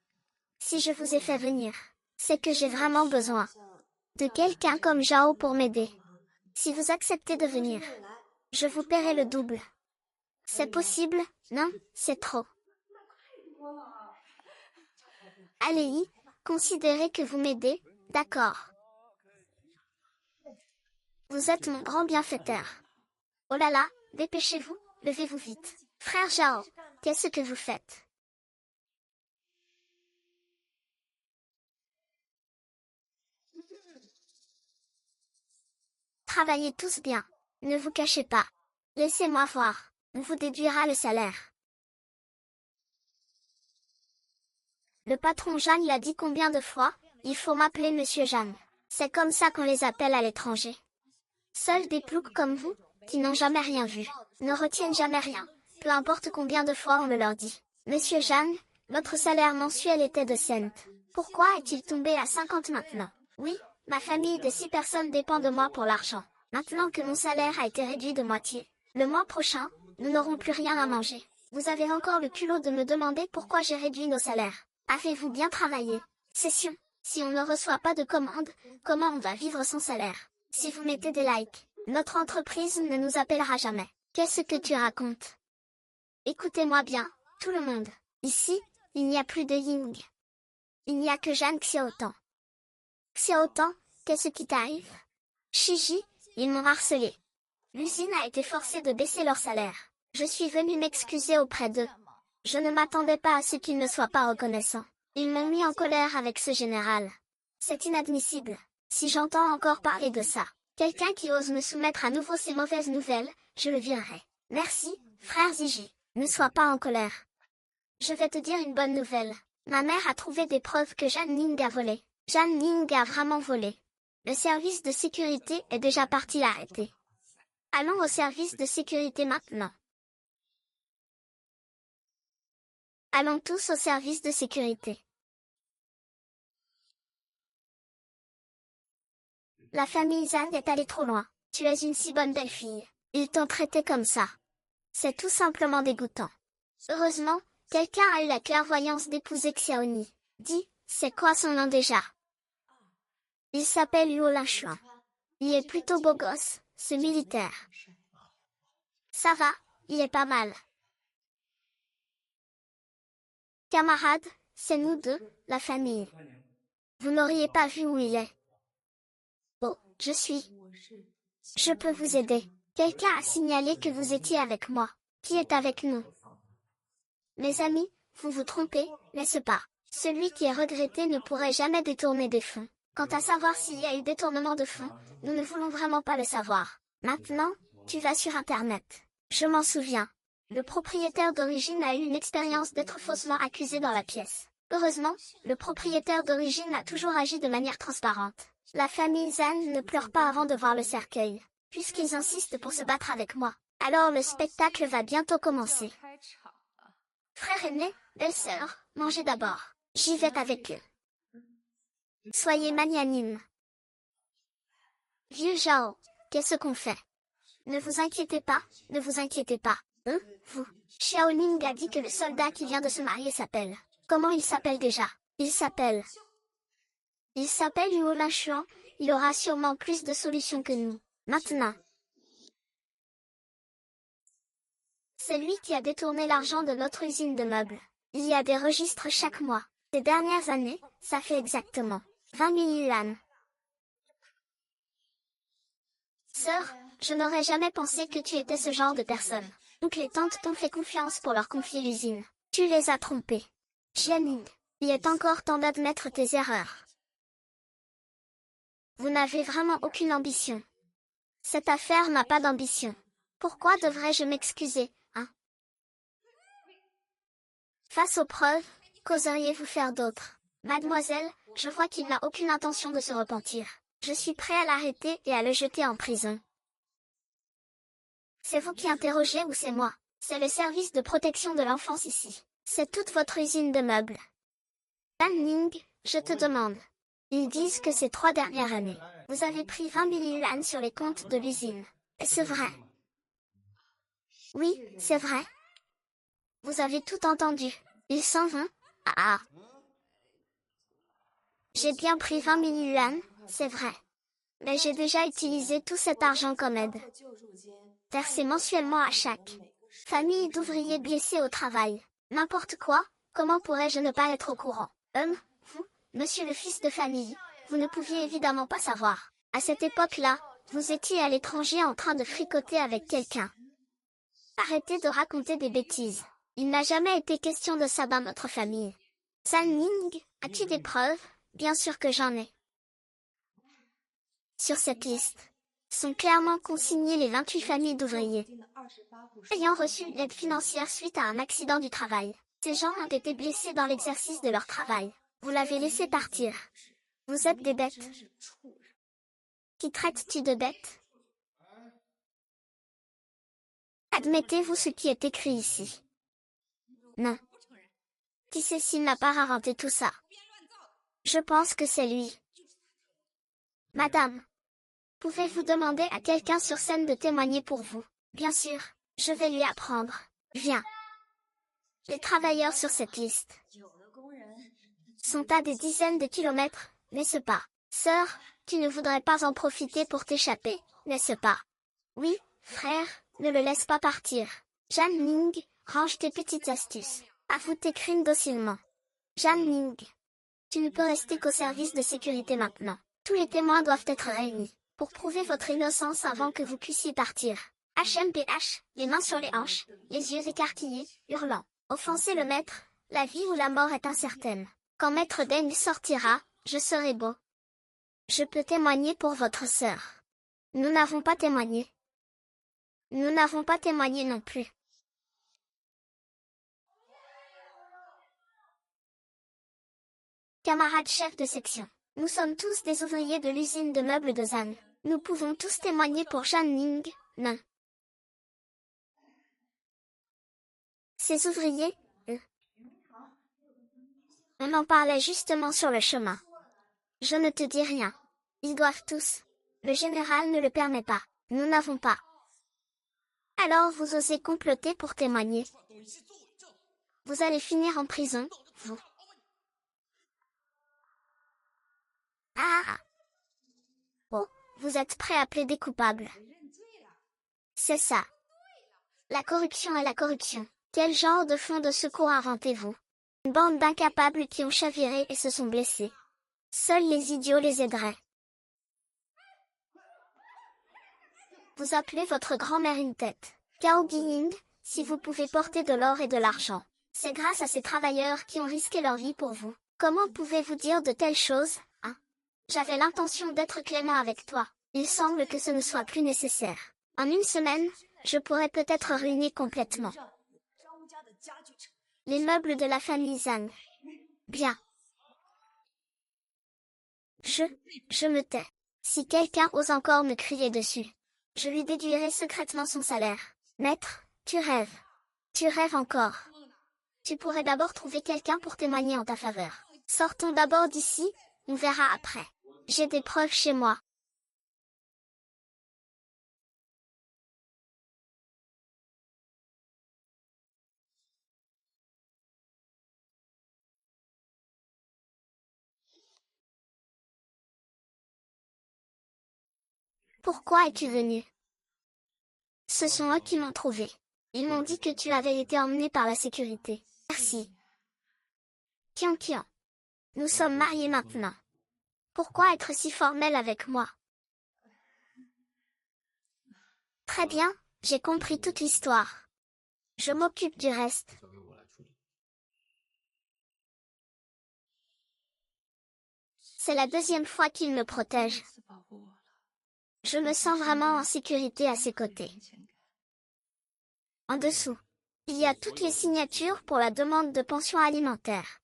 Si je vous ai fait venir, c'est que j'ai vraiment besoin de quelqu'un comme Jao pour m'aider. Si vous acceptez de venir, je vous paierai le double. C'est possible? Non, c'est trop. Allez-y, considérez que vous m'aidez, d'accord. Vous êtes mon grand bienfaiteur. Oh là là, dépêchez-vous, levez-vous vite. Frère Jao, qu'est-ce que vous faites? Travaillez tous bien. Ne vous cachez pas. Laissez-moi voir. On vous déduira le salaire. Le patron Jeanne l'a dit combien de fois? Il faut m'appeler Monsieur Jeanne. C'est comme ça qu'on les appelle à l'étranger. Seuls des ploucs comme vous, qui n'ont jamais rien vu, ne retiennent jamais rien, peu importe combien de fois on le leur dit. Monsieur Jeanne, votre salaire mensuel était de cents. Pourquoi est-il tombé à 50 maintenant? Oui, ma famille de 6 personnes dépend de moi pour l'argent. Maintenant que mon salaire a été réduit de moitié, le mois prochain, nous n'aurons plus rien à manger. Vous avez encore le culot de me demander pourquoi j'ai réduit nos salaires. Avez-vous bien travaillé? Session. Si on ne reçoit pas de commandes, comment on va vivre sans salaire? Si vous mettez des likes, notre entreprise ne nous appellera jamais. Qu'est-ce que tu racontes? Écoutez-moi bien, tout le monde. Ici, il n'y a plus de Ying. Il n'y a que Jeanne Xiaotan. Xiaotan, qu'est-ce qui t'arrive? Shiji, ils m'ont harcelé. L'usine a été forcée de baisser leur salaire. Je suis venue m'excuser auprès d'eux. Je ne m'attendais pas à ce qu'ils ne soient pas reconnaissants. Ils m'ont mis en colère avec ce général. C'est inadmissible. Si j'entends encore parler de ça, quelqu'un qui ose me soumettre à nouveau ces mauvaises nouvelles, je le virerai. Merci, frère Ziji. Ne sois pas en colère. Je vais te dire une bonne nouvelle. Ma mère a trouvé des preuves que Jeanne Ning a volé. Jeanne Ning a vraiment volé. Le service de sécurité est déjà parti l'arrêter. Allons au service de sécurité maintenant. Allons tous au service de sécurité. La famille Zhang est allée trop loin. Tu es une si bonne belle fille. Ils t'ont traité comme ça. C'est tout simplement dégoûtant. Heureusement, quelqu'un a eu la clairvoyance d'épouser Xiaoni. Dis, c'est quoi son nom déjà? Il s'appelle Luo Lanchuan. Il est plutôt beau gosse, ce militaire. Ça va, il est pas mal. Camarades, c'est nous deux, la famille. Vous n'auriez pas vu où il est. Oh, je suis. Je peux vous aider. Quelqu'un a signalé que vous étiez avec moi. Qui est avec nous? Mes amis, vous vous trompez, n'est-ce pas? Celui qui est regretté ne pourrait jamais détourner des fonds. Quant à savoir s'il y a eu détournement de fonds, nous ne voulons vraiment pas le savoir. Maintenant, tu vas sur Internet. Je m'en souviens. Le propriétaire d'origine a eu une expérience d'être faussement accusé dans la pièce. Heureusement, le propriétaire d'origine a toujours agi de manière transparente. La famille Zhang ne pleure pas avant de voir le cercueil, puisqu'ils insistent pour se battre avec moi. Alors le spectacle va bientôt commencer. Frère aîné, belle-sœur, mangez d'abord. J'y vais avec eux. Soyez magnanimes. Vieux Zhao, qu'est-ce qu'on fait? Ne vous inquiétez pas, ne vous inquiétez pas. Vous. Xiaoning a dit que le soldat qui vient de se marier s'appelle. Comment il s'appelle déjà? Il s'appelle Luo Lanchuan. Il aura sûrement plus de solutions que nous. Maintenant. C'est lui qui a détourné l'argent de notre usine de meubles. Il y a des registres chaque mois. Ces dernières années, ça fait exactement 20 000 yuan. Sœur, je n'aurais jamais pensé que tu étais ce genre de personne. Donc les tantes t'ont fait confiance pour leur confier l'usine. Tu les as trompées. Jianing, il est encore temps d'admettre tes erreurs. Vous n'avez vraiment aucune ambition. Cette affaire n'a pas d'ambition. Pourquoi devrais-je m'excuser, hein? Face aux preuves, qu'oseriez-vous faire d'autre? Mademoiselle, je vois qu'il n'a aucune intention de se repentir. Je suis prêt à l'arrêter et à le jeter en prison. C'est vous qui interrogez ou c'est moi? C'est le service de protection de l'enfance ici. C'est toute votre usine de meubles. Tan Ning, je te demande. Ils disent que ces 3 dernières années, vous avez pris 20 000 yuan sur les comptes de l'usine. Est-ce vrai? Oui, c'est vrai. Vous avez tout entendu. Ils s'en vont? Ah. J'ai bien pris 20 000 yuan, c'est vrai. Mais j'ai déjà utilisé tout cet argent comme aide. Versé mensuellement à chaque famille d'ouvriers blessés au travail. N'importe quoi, comment pourrais-je ne pas être au courant? Vous, monsieur le fils de famille, vous ne pouviez évidemment pas savoir. À cette époque-là, vous étiez à l'étranger en train de fricoter avec quelqu'un. Arrêtez de raconter des bêtises. Il n'a jamais été question de ça dans notre famille. San Ning, as-tu des preuves? Bien sûr que j'en ai. Sur cette liste sont clairement consignées les 28 familles d'ouvriers ayant reçu une aide financière suite à un accident du travail. Ces gens ont été blessés dans l'exercice de leur travail. Vous l'avez laissé partir. Vous êtes des bêtes. Qui traites-tu de bêtes? Admettez-vous ce qui est écrit ici. Non. Qui sait s'il n'a pas inventé tout ça? Je pense que c'est lui. Madame. Pouvez-vous demander à quelqu'un sur scène de témoigner pour vous? Bien sûr, je vais lui apprendre. Viens. Les travailleurs sur cette liste sont à des dizaines de kilomètres, n'est-ce pas? Sœur, tu ne voudrais pas en profiter pour t'échapper, n'est-ce pas? Oui, frère, ne le laisse pas partir. Jan Ning, range tes petites astuces. Avoue tes crimes docilement. Jan Ning, tu ne peux rester qu'au service de sécurité maintenant. Tous les témoins doivent être réunis pour prouver votre innocence avant que vous puissiez partir. HMPH, les mains sur les hanches, les yeux écarquillés, hurlant. Offenser le maître, la vie ou la mort est incertaine. Quand maître Deng sortira, je serai beau. Je peux témoigner pour votre sœur. Nous n'avons pas témoigné. Nous n'avons pas témoigné non plus. Camarades chefs de section, nous sommes tous des ouvriers de l'usine de meubles de Zhang. Nous pouvons tous témoigner pour Jan Ning, non. Ces ouvriers, on en parlait justement sur le chemin. Je ne te dis rien. Ils doivent tous. Le général ne le permet pas. Nous n'avons pas. Alors vous osez comploter pour témoigner. Vous allez finir en prison, vous. Ah! Oh, vous êtes prêt à plaider coupable. C'est ça. La corruption est la corruption. Quel genre de fonds de secours inventez-vous? Une bande d'incapables qui ont chaviré et se sont blessés. Seuls les idiots les aideraient. Vous appelez votre grand-mère une tête. Cao Guiying, si vous pouvez porter de l'or et de l'argent, c'est grâce à ces travailleurs qui ont risqué leur vie pour vous. Comment pouvez-vous dire de telles choses, hein? J'avais l'intention d'être clément avec toi. Il semble que ce ne soit plus nécessaire. En une semaine, je pourrais peut-être ruiner complètement les meubles de la famille Zhang. Bien. Je me tais. Si quelqu'un ose encore me crier dessus, je lui déduirai secrètement son salaire. Maître, tu rêves. Tu rêves encore. Tu pourrais d'abord trouver quelqu'un pour témoigner en ta faveur. Sortons d'abord d'ici, on verra après. J'ai des preuves chez moi. Pourquoi es-tu venu? Ce sont eux qui m'ont trouvé. Ils m'ont dit que tu avais été emmené par la sécurité. Merci. Tiens. Nous sommes mariés maintenant. Pourquoi être si formel avec moi? Très bien, j'ai compris toute l'histoire. Je m'occupe du reste. C'est la deuxième fois qu'il me protège. Je me sens vraiment en sécurité à ses côtés. En dessous, il y a toutes les signatures pour la demande de pension alimentaire.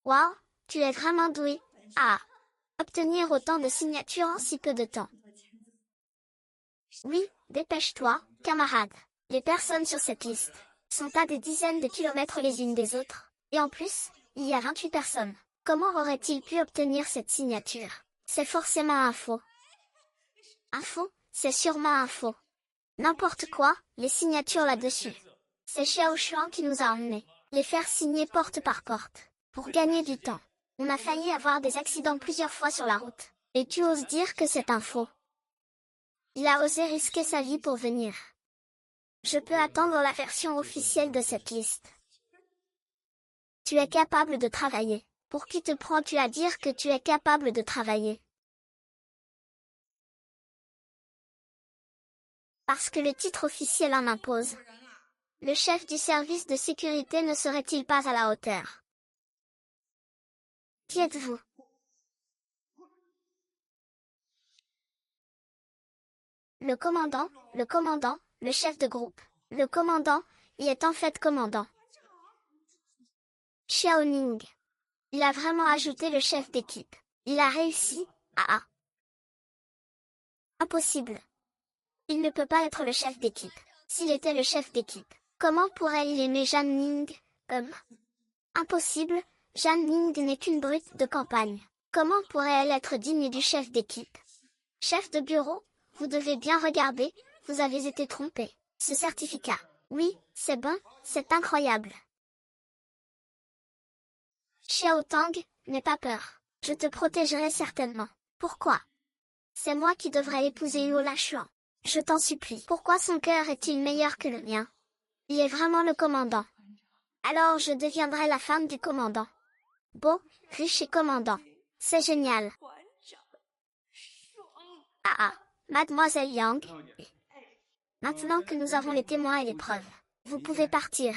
Waouh, tu es vraiment doué. Ah, obtenir autant de signatures en si peu de temps. Oui, dépêche-toi, camarade. Les personnes sur cette liste sont à des dizaines de kilomètres les unes des autres. Et en plus, il y a 28 personnes. Comment aurait-il pu obtenir cette signature? C'est forcément un faux. Un faux? C'est sûrement un faux. N'importe quoi, les signatures là-dessus. C'est Xiao Shuang qui nous a emmenés. Les faire signer porte par porte. Pour gagner du temps. On a failli avoir des accidents plusieurs fois sur la route. Et tu oses dire que c'est un faux. Il a osé risquer sa vie pour venir. Je peux attendre la version officielle de cette liste. Tu es capable de travailler. Pour qui te prends-tu à dire que tu es capable de travailler? Parce que le titre officiel en impose. Le chef du service de sécurité ne serait-il pas à la hauteur? Qui êtes-vous? Le commandant, le chef de groupe. Le commandant, il est en fait commandant. Xiaoning. Il a vraiment ajouté le chef d'équipe. Il a réussi. Ah. Impossible. Il ne peut pas être le chef d'équipe. S'il était le chef d'équipe, comment pourrait-il aimer Jan Ning? Impossible, Jan Ning n'est qu'une brute de campagne. Comment pourrait-elle être digne du chef d'équipe? Chef de bureau, vous devez bien regarder, vous avez été trompé. Ce certificat. Oui, c'est bon, c'est incroyable. Xiao Tang, n'aie pas peur. Je te protégerai certainement. Pourquoi? C'est moi qui devrais épouser Huo Lachuan. Je t'en supplie. Pourquoi son cœur est-il meilleur que le mien? Il est vraiment le commandant. Alors je deviendrai la femme du commandant. Beau, riche et commandant. C'est génial. Ah ah, mademoiselle Yang. Maintenant que nous avons les témoins et les preuves, vous pouvez partir.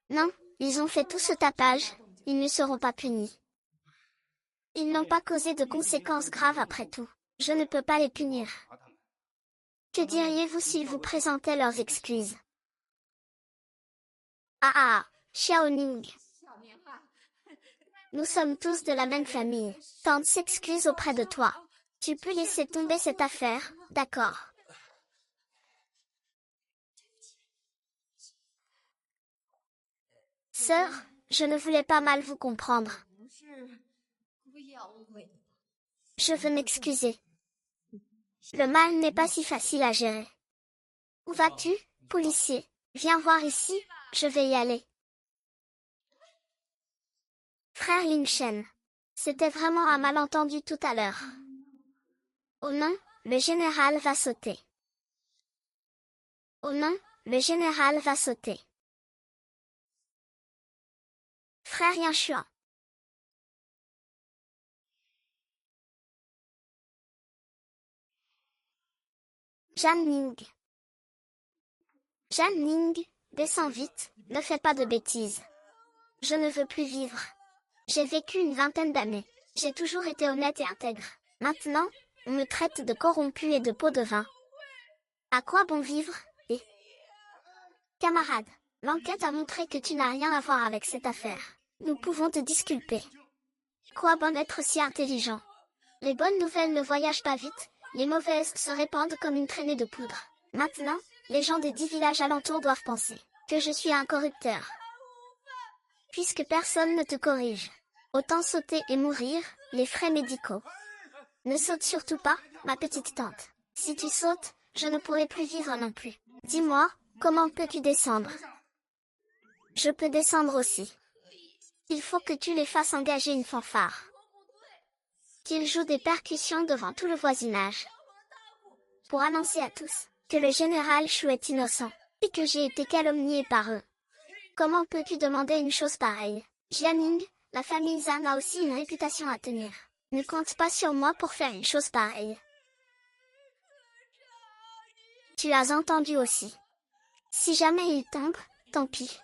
Non, ils ont fait tout ce tapage, ils ne seront pas punis. Ils n'ont pas causé de conséquences graves après tout. Je ne peux pas les punir. Que diriez-vous s'ils vous présentaient leurs excuses? Ah ah, Xiao Ning. Nous sommes tous de la même famille. Tante s'excuse auprès de toi. Tu peux laisser tomber cette affaire, d'accord? Sœur, je ne voulais pas mal vous comprendre. Je veux m'excuser. Le mal n'est pas si facile à gérer. Où vas-tu, policier? Viens voir ici, je vais y aller. Frère Lin Shen. C'était vraiment un malentendu tout à l'heure. Oh non, le général va sauter. Oh non, le général va sauter. Frère Yanchuan. Jeanne Ning. Jeanne Ning, descends vite, ne fais pas de bêtises. Je ne veux plus vivre. J'ai vécu une vingtaine d'années. J'ai toujours été honnête et intègre. Maintenant, on me traite de corrompu et de pot de vin. À quoi bon vivre, et... Camarade, l'enquête a montré que tu n'as rien à voir avec cette affaire. Nous pouvons te disculper. Quoi bon être si intelligent? Les bonnes nouvelles ne voyagent pas vite, les mauvaises se répandent comme une traînée de poudre. Maintenant, les gens des 10 villages alentours doivent penser que je suis un corrupteur. Puisque personne ne te corrige. Autant sauter et mourir, les frais médicaux. Ne saute surtout pas, ma petite tante. Si tu sautes, je ne pourrai plus vivre non plus. Dis-moi, comment peux-tu descendre? Je peux descendre aussi. Il faut que tu les fasses engager une fanfare. Qu'ils jouent des percussions devant tout le voisinage. Pour annoncer à tous que le général Chou est innocent, et que j'ai été calomnié par eux. Comment peux-tu demander une chose pareille? Jianing, la famille Zhang a aussi une réputation à tenir. Ne compte pas sur moi pour faire une chose pareille. Tu as entendu aussi. Si jamais il tombe, tant pis.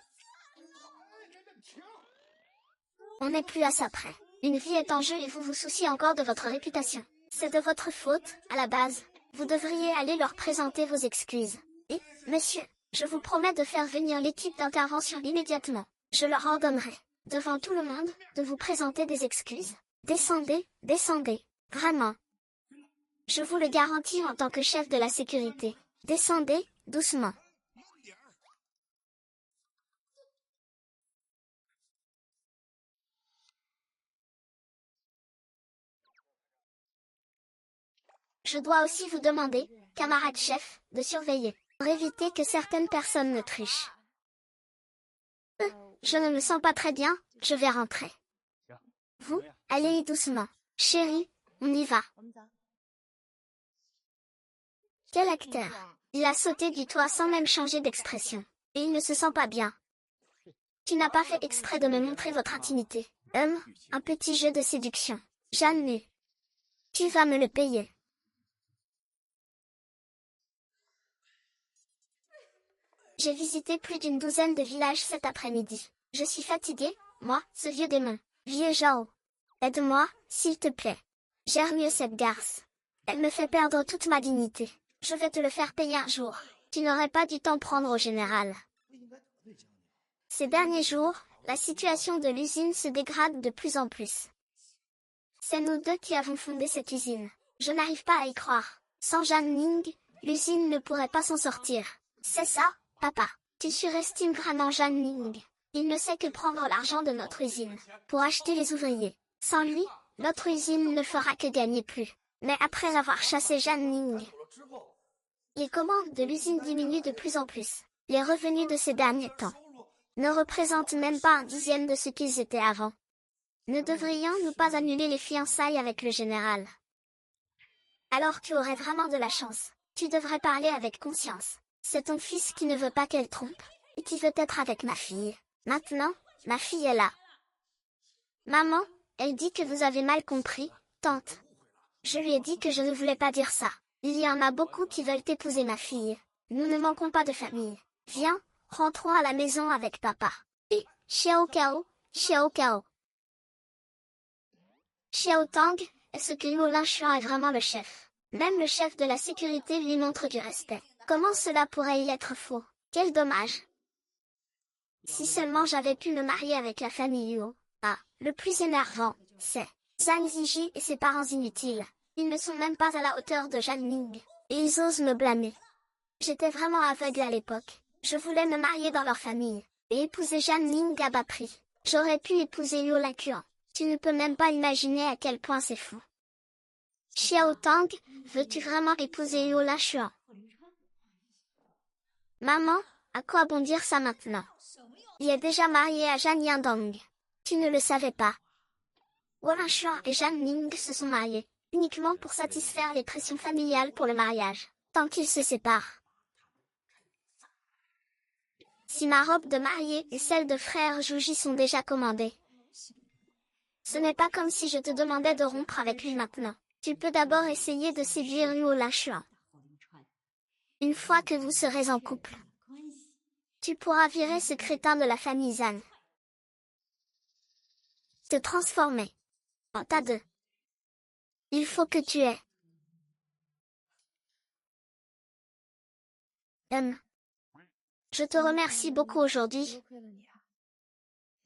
On n'est plus à ça près. Une vie est en jeu et vous vous souciez encore de votre réputation. C'est de votre faute, à la base. Vous devriez aller leur présenter vos excuses. Et, monsieur, je vous promets de faire venir l'équipe d'intervention immédiatement. Je leur ordonnerai, devant tout le monde, de vous présenter des excuses. Descendez, descendez. Vraiment. Je vous le garantis en tant que chef de la sécurité. Descendez, doucement. Je dois aussi vous demander, camarade chef, de surveiller, pour éviter que certaines personnes ne trichent. Je ne me sens pas très bien, je vais rentrer. Vous, allez doucement. Chérie, on y va. Quel acteur! Il a sauté du toit sans même changer d'expression. Et il ne se sent pas bien. Tu n'as pas fait exprès de me montrer votre intimité. Un petit jeu de séduction. Jeanne nue. Tu vas me le payer. J'ai visité plus d'une douzaine de villages cet après-midi. Je suis fatiguée, moi, ce vieux démon. Vieux Zhao. Aide-moi, s'il te plaît. Gère mieux cette garce. Elle me fait perdre toute ma dignité. Je vais te le faire payer un jour. Tu n'aurais pas dû t'en prendre au général. Ces derniers jours, la situation de l'usine se dégrade de plus en plus. C'est nous deux qui avons fondé cette usine. Je n'arrive pas à y croire. Sans Jeanne Ning, l'usine ne pourrait pas s'en sortir. C'est ça, papa. Tu surestimes vraiment Jeanne Ning. Il ne sait que prendre l'argent de notre usine pour acheter les ouvriers. Sans lui, notre usine ne fera que gagner plus. Mais après avoir chassé Zhang Ning, les commandes de l'usine diminuent de plus en plus. Les revenus de ces derniers temps ne représentent même pas un dixième de ce qu'ils étaient avant. Ne devrions-nous pas annuler les fiançailles avec le général? Alors tu aurais vraiment de la chance. Tu devrais parler avec conscience. C'est ton fils qui ne veut pas qu'elle trompe, et qui veut être avec ma fille. Maintenant, ma fille est là. Maman, elle dit que vous avez mal compris, tante. Je lui ai dit que je ne voulais pas dire ça. Il y en a beaucoup qui veulent épouser ma fille. Nous ne manquons pas de famille. Viens, rentrons à la maison avec papa. Et, Xiao Kao, Xiao Kao. Xiao Tang, est-ce que Liu Linshuan est vraiment le chef? Même le chef de la sécurité lui montre du respect. Comment cela pourrait y être faux? Quel dommage. Si seulement j'avais pu me marier avec la famille Yuo. Ah, le plus énervant, c'est Zhang Ziji et ses parents inutiles. Ils ne sont même pas à la hauteur de Zhang Ning. Et ils osent me blâmer. J'étais vraiment aveugle à l'époque. Je voulais me marier dans leur famille. Et épouser Zhang Ning à bas prix. J'aurais pu épouser Liu Linshuan. Tu ne peux même pas imaginer à quel point c'est fou. Xiao Tang, veux-tu vraiment épouser Liu Linshuan? Maman, à quoi bon dire ça maintenant? Il est déjà marié à Zhang Yandong. Tu ne le savais pas. Liu Linshuan et Zhang Ning se sont mariés, uniquement pour satisfaire les pressions familiales pour le mariage, tant qu'ils se séparent. Si ma robe de mariée et celle de frère Jouji sont déjà commandées. Ce n'est pas comme si je te demandais de rompre avec lui maintenant. Tu peux d'abord essayer de séduire Liu Linshuan. Une fois que vous serez en couple, tu pourras virer ce crétin de la famille Zhan. Te transformer en tas de... Il faut que tu aies. Je te remercie beaucoup aujourd'hui.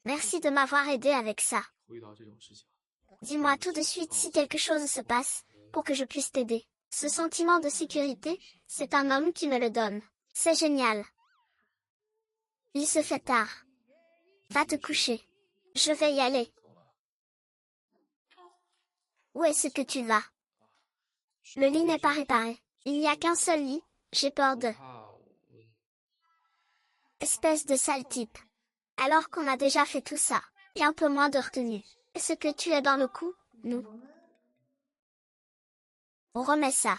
Merci de m'avoir aidé avec ça. Dis-moi tout de suite si quelque chose se passe, pour que je puisse t'aider. Ce sentiment de sécurité, c'est un homme qui me le donne. C'est génial. Il se fait tard. Va te coucher. Je vais y aller. Où est-ce que tu vas? Le lit n'est pas réparé. Il n'y a qu'un seul lit. J'ai peur de... Espèce de sale type. Alors qu'on a déjà fait tout ça. Et un peu moins de retenue. Est-ce que tu es dans le coup? Nous. On remet ça.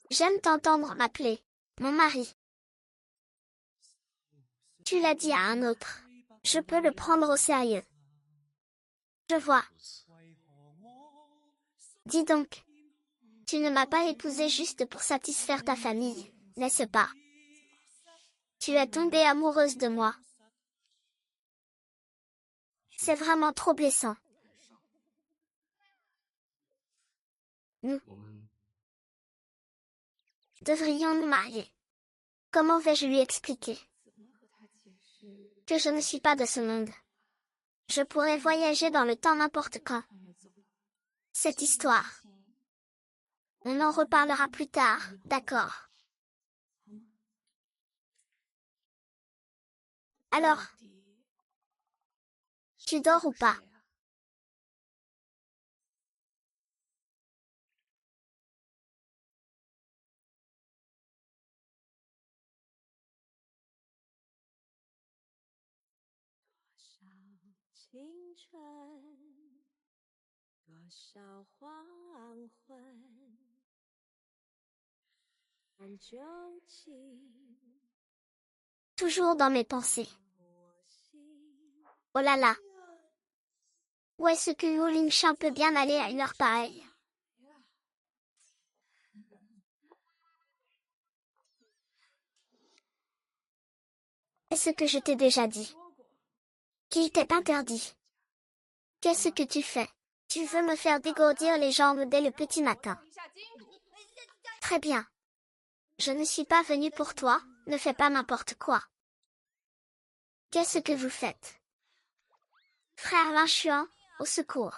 J'aime t'entendre m'appeler. Mon mari. Tu l'as dit à un autre. Je peux le prendre au sérieux. Je vois. Dis donc. Tu ne m'as pas épousé juste pour satisfaire ta famille, n'est-ce pas? Tu es tombée amoureuse de moi. C'est vraiment trop blessant. Nous devrions nous marier. Comment vais-je lui expliquer que je ne suis pas de ce monde? Je pourrais voyager dans le temps n'importe quand. Cette histoire. On en reparlera plus tard, d'accord? Alors, tu dors ou pas? Toujours dans mes pensées. Oh là là. Où est-ce que Liu Linshuan peut bien aller à une heure pareille? Est-ce que je t'ai déjà dit qu'il t'est interdit? Qu'est-ce que tu fais? Tu veux me faire dégourdir les jambes dès le petit matin. Très bien. Je ne suis pas venue pour toi, ne fais pas n'importe quoi. Qu'est-ce que vous faites? Frère Linshuan, au secours.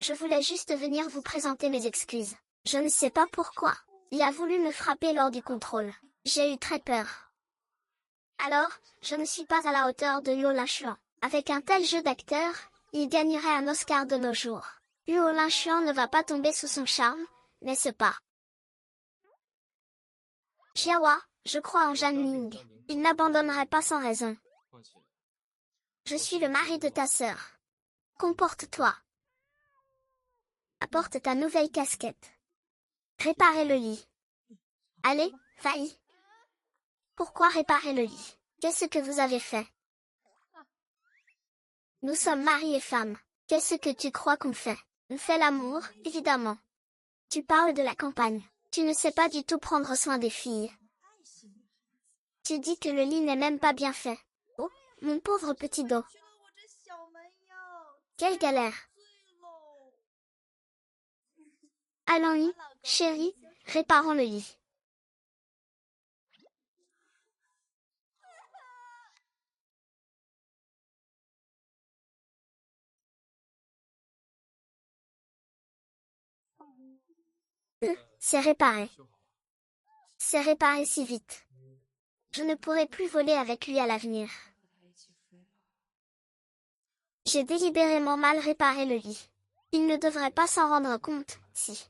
Je voulais juste venir vous présenter mes excuses. Je ne sais pas pourquoi. Il a voulu me frapper lors du contrôle. J'ai eu très peur. Alors, je ne suis pas à la hauteur de Yolin Chuan. Avec un tel jeu d'acteur, il gagnerait un Oscar de nos jours. Yolin Chuan ne va pas tomber sous son charme, n'est-ce pas? Jiawa, je crois en Zhang Ning. Il n'abandonnerait pas sans raison. Je suis le mari de ta sœur. Comporte-toi. Apporte ta nouvelle casquette. Réparez le lit. Allez, Faï. Pourquoi réparer le lit? Qu'est-ce que vous avez fait? Nous sommes mari et femme. Qu'est-ce que tu crois qu'on fait? On fait l'amour, évidemment. Tu parles de la campagne. Tu ne sais pas du tout prendre soin des filles. Tu dis que le lit n'est même pas bien fait. Oh, mon pauvre petit dos. Quelle galère. Allons-y, chérie, réparons le lit. C'est réparé. C'est réparé si vite. Je ne pourrai plus voler avec lui à l'avenir. J'ai délibérément mal réparé le lit. Il ne devrait pas s'en rendre compte, si.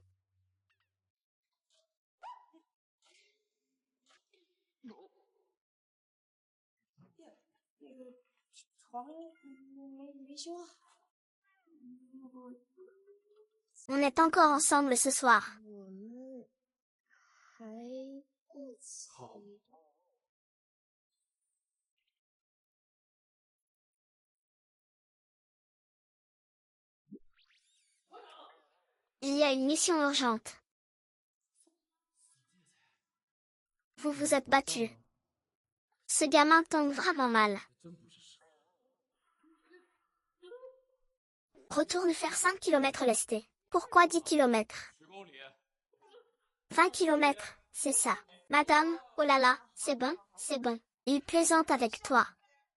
On est encore ensemble ce soir. Il y a une mission urgente. Vous vous êtes battu. Ce gamin tombe vraiment mal. Retourne faire 5 km lestés. Pourquoi 10 km? 20 km, c'est ça. Madame, oh là là, c'est bon, c'est bon. Il plaisante avec toi.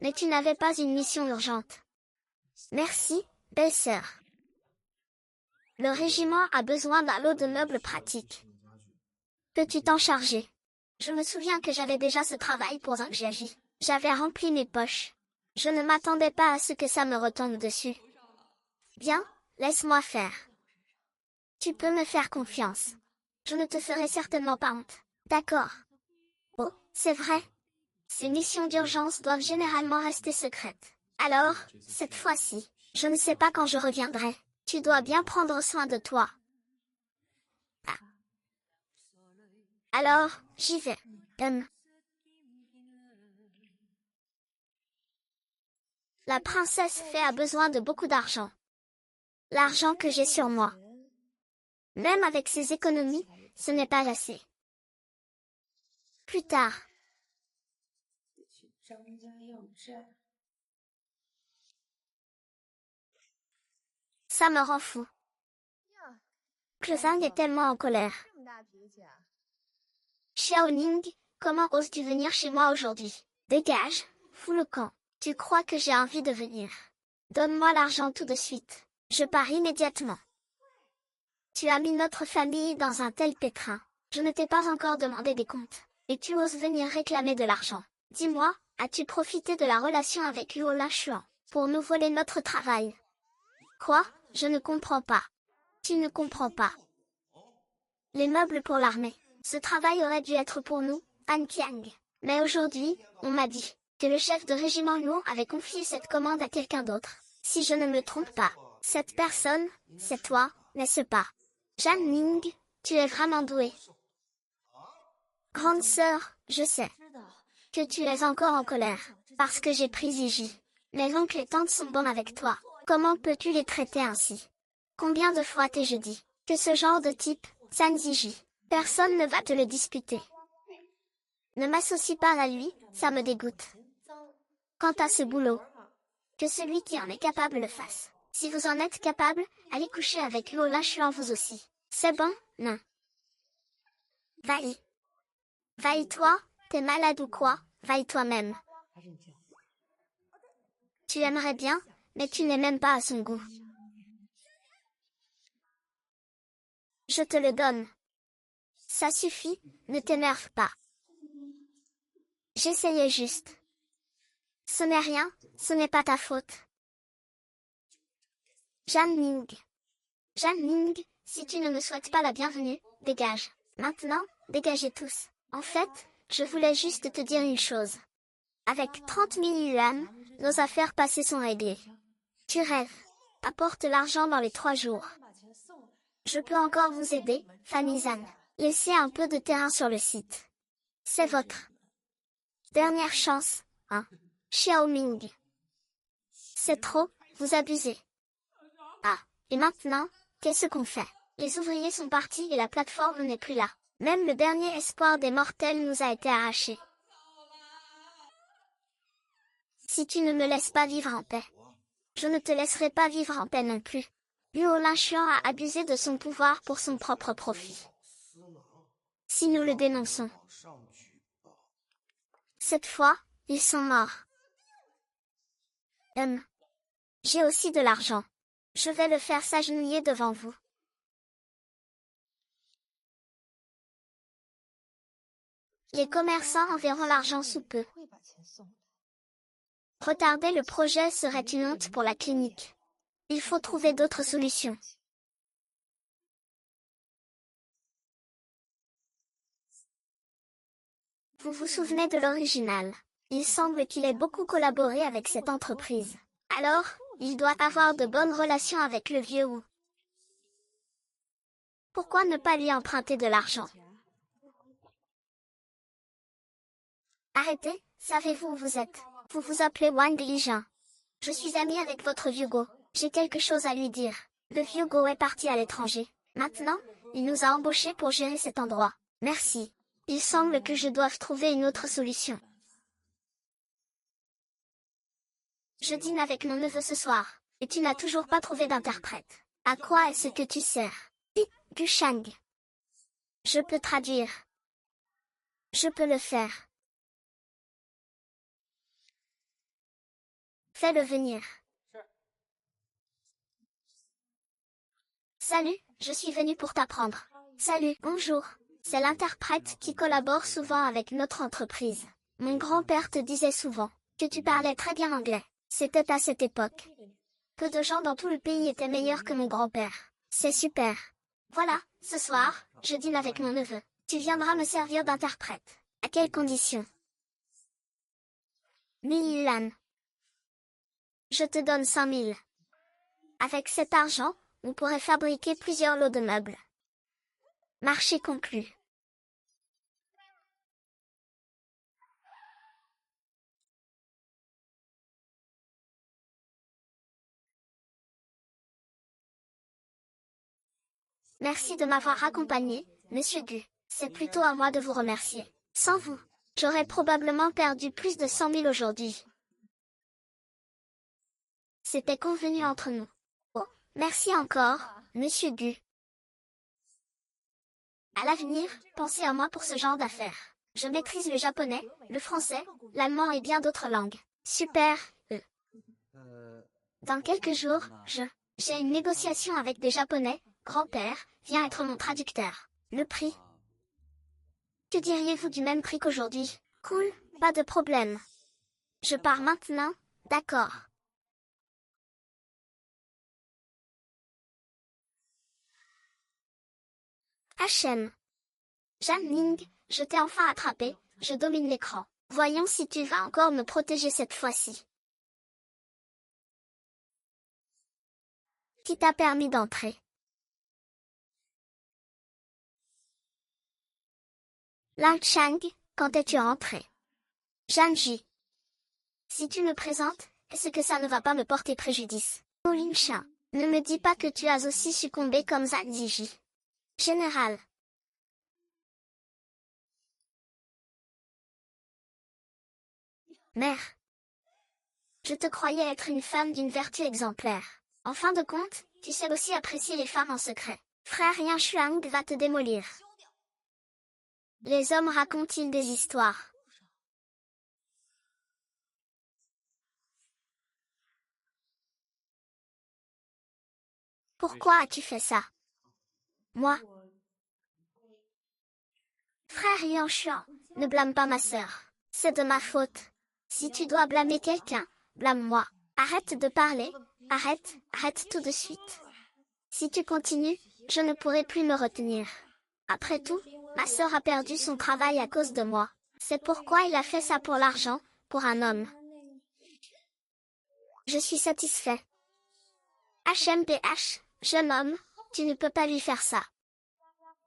Mais tu n'avais pas une mission urgente. Merci, belle-sœur. Le régiment a besoin d'un lot de meubles pratiques. Peux-tu t'en charger? Je me souviens que j'avais déjà ce travail pour un GJ. J'avais rempli mes poches. Je ne m'attendais pas à ce que ça me retombe dessus. Bien, laisse-moi faire. Tu peux me faire confiance. Je ne te ferai certainement pas honte. D'accord. Oh, c'est vrai. Ces missions d'urgence doivent généralement rester secrètes. Alors, cette fois-ci, je ne sais pas quand je reviendrai. Tu dois bien prendre soin de toi. Ah. Alors, j'y vais. La princesse Fée a besoin de beaucoup d'argent. L'argent que j'ai sur moi. Même avec ses économies, ce n'est pas assez. Plus tard. Ça me rend fou. Closing est tellement en colère. Xiaoning, comment oses-tu venir chez moi aujourd'hui? Dégage, fous le camp. Tu crois que j'ai envie de venir? Donne-moi l'argent tout de suite. Je pars immédiatement. Tu as mis notre famille dans un tel pétrin. Je ne t'ai pas encore demandé des comptes. Et tu oses venir réclamer de l'argent. Dis-moi, as-tu profité de la relation avec Yolin Chuan pour nous voler notre travail? Quoi? Je ne comprends pas. Tu ne comprends pas. Les meubles pour l'armée. Ce travail aurait dû être pour nous, Han Qiang. Mais aujourd'hui, on m'a dit que le chef de régiment Luo avait confié cette commande à quelqu'un d'autre. Si je ne me trompe pas, cette personne, c'est toi, n'est-ce pas? Zhang Ning, tu es vraiment douée. Grande sœur, je sais que tu es encore en colère, parce que j'ai pris Ziji. Mais l'oncle et tante sont bons avec toi. Comment peux-tu les traiter ainsi? Combien de fois t'ai-je dit que ce genre de type, San Ziji, personne ne va te le disputer. Ne m'associe pas à lui, ça me dégoûte. Quant à ce boulot, que celui qui en est capable le fasse. Si vous en êtes capable, allez coucher avec Yolin Chuan vous aussi. C'est bon, non? Vaille. Vaille-toi, t'es malade ou quoi? Vaille toi-même. Tu aimerais bien, mais tu n'es même pas à son goût. Je te le donne. Ça suffit, ne t'énerve pas. J'essayais juste. Ce n'est rien, ce n'est pas ta faute. Jeanne Ning. Jeanne Ning, si tu ne me souhaites pas la bienvenue, dégage. Maintenant, dégagez tous. En fait, je voulais juste te dire une chose. Avec 30 000 yuan, nos affaires passées sont réglées. Tu rêves. Apporte l'argent dans les 3 jours. Je peux encore vous aider, Fanny Zhan. Laissez un peu de terrain sur le site. C'est votre dernière chance, hein. Xiao Ming. C'est trop, vous abusez. Ah, et maintenant, qu'est-ce qu'on fait? Les ouvriers sont partis et la plateforme n'est plus là. Même le dernier espoir des mortels nous a été arraché. Si tu ne me laisses pas vivre en paix, je ne te laisserai pas vivre en paix non plus. Luo Lanchuan a abusé de son pouvoir pour son propre profit. Si nous le dénonçons, cette fois, ils sont morts. J'ai aussi de l'argent. Je vais le faire s'agenouiller devant vous. Les commerçants enverront l'argent sous peu. Retarder le projet serait une honte pour la clinique. Il faut trouver d'autres solutions. Vous vous souvenez de l'original? Il semble qu'il ait beaucoup collaboré avec cette entreprise. Alors, il doit avoir de bonnes relations avec le vieux Wu. Pourquoi ne pas lui emprunter de l'argent? Arrêtez, savez-vous où vous êtes? Vous vous appelez Wang Lijun. Je suis ami avec votre vieux Go. J'ai quelque chose à lui dire. Le vieux Go est parti à l'étranger. Maintenant, il nous a embauchés pour gérer cet endroit. Merci. Il semble que je doive trouver une autre solution. Je dîne avec mon neveu ce soir, et tu n'as toujours pas trouvé d'interprète. À quoi est-ce que tu sers? Gushang. Je peux traduire. Je peux le faire. Fais-le venir. Salut, je suis venu pour t'apprendre. Salut, bonjour. C'est l'interprète qui collabore souvent avec notre entreprise. Mon grand-père te disait souvent que tu parlais très bien anglais. C'était à cette époque. Peu de gens dans tout le pays étaient meilleurs que mon grand-père. C'est super. Voilà, ce soir, je dîne avec mon neveu. Tu viendras me servir d'interprète. À quelles conditions? 1000 yuan. Je te donne 5000. Avec cet argent, on pourrait fabriquer plusieurs lots de meubles. Marché conclu. Merci de m'avoir accompagné, Monsieur Gu. C'est plutôt à moi de vous remercier. Sans vous, j'aurais probablement perdu plus de 100 000 aujourd'hui. C'était convenu entre nous. Oh, merci encore, Monsieur Gu. À l'avenir, pensez à moi pour ce genre d'affaires. Je maîtrise le japonais, le français, l'allemand et bien d'autres langues. Super. Dans quelques jours, j'ai une négociation avec des Japonais. Grand-père, viens être mon traducteur. Le prix? Que diriez-vous du même prix qu'aujourd'hui? Cool, pas de problème. Je pars maintenant, d'accord. HM. Jeanne Ning, je t'ai enfin attrapé, je domine l'écran. Voyons si tu vas encore me protéger cette fois-ci. Qui t'a permis d'entrer? Lang Chang, quand es-tu entré? Jeanne Ji. Si tu me présentes, est-ce que ça ne va pas me porter préjudice? Pauline Chin, ne me dis pas que tu as aussi succombé comme Zhang Ziji. Général. Mère. Je te croyais être une femme d'une vertu exemplaire. En fin de compte, tu sais aussi apprécier les femmes en secret. Frère Yan Shuang va te démolir. Les hommes racontent-ils des histoires? Pourquoi as-tu fait ça? Moi, Frère Yuanchuan, ne blâme pas ma sœur. C'est de ma faute. Si tu dois blâmer quelqu'un, blâme-moi. Arrête de parler. Arrête tout de suite. Si tu continues, je ne pourrai plus me retenir. Après tout, ma sœur a perdu son travail à cause de moi. C'est pourquoi il a fait ça pour l'argent, pour un homme. Je suis satisfait. HMPH, jeune homme, tu ne peux pas lui faire ça.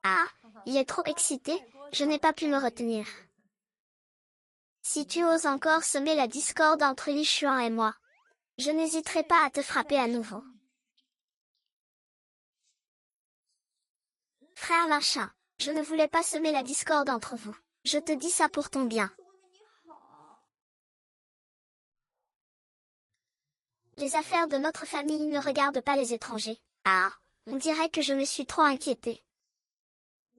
Ah, il est trop excité, je n'ai pas pu me retenir. Si tu oses encore semer la discorde entre Li Xuan et moi, je n'hésiterai pas à te frapper à nouveau. Frère Linchin, je ne voulais pas semer la discorde entre vous. Je te dis ça pour ton bien. Les affaires de notre famille ne regardent pas les étrangers. Ah, on dirait que je me suis trop inquiétée.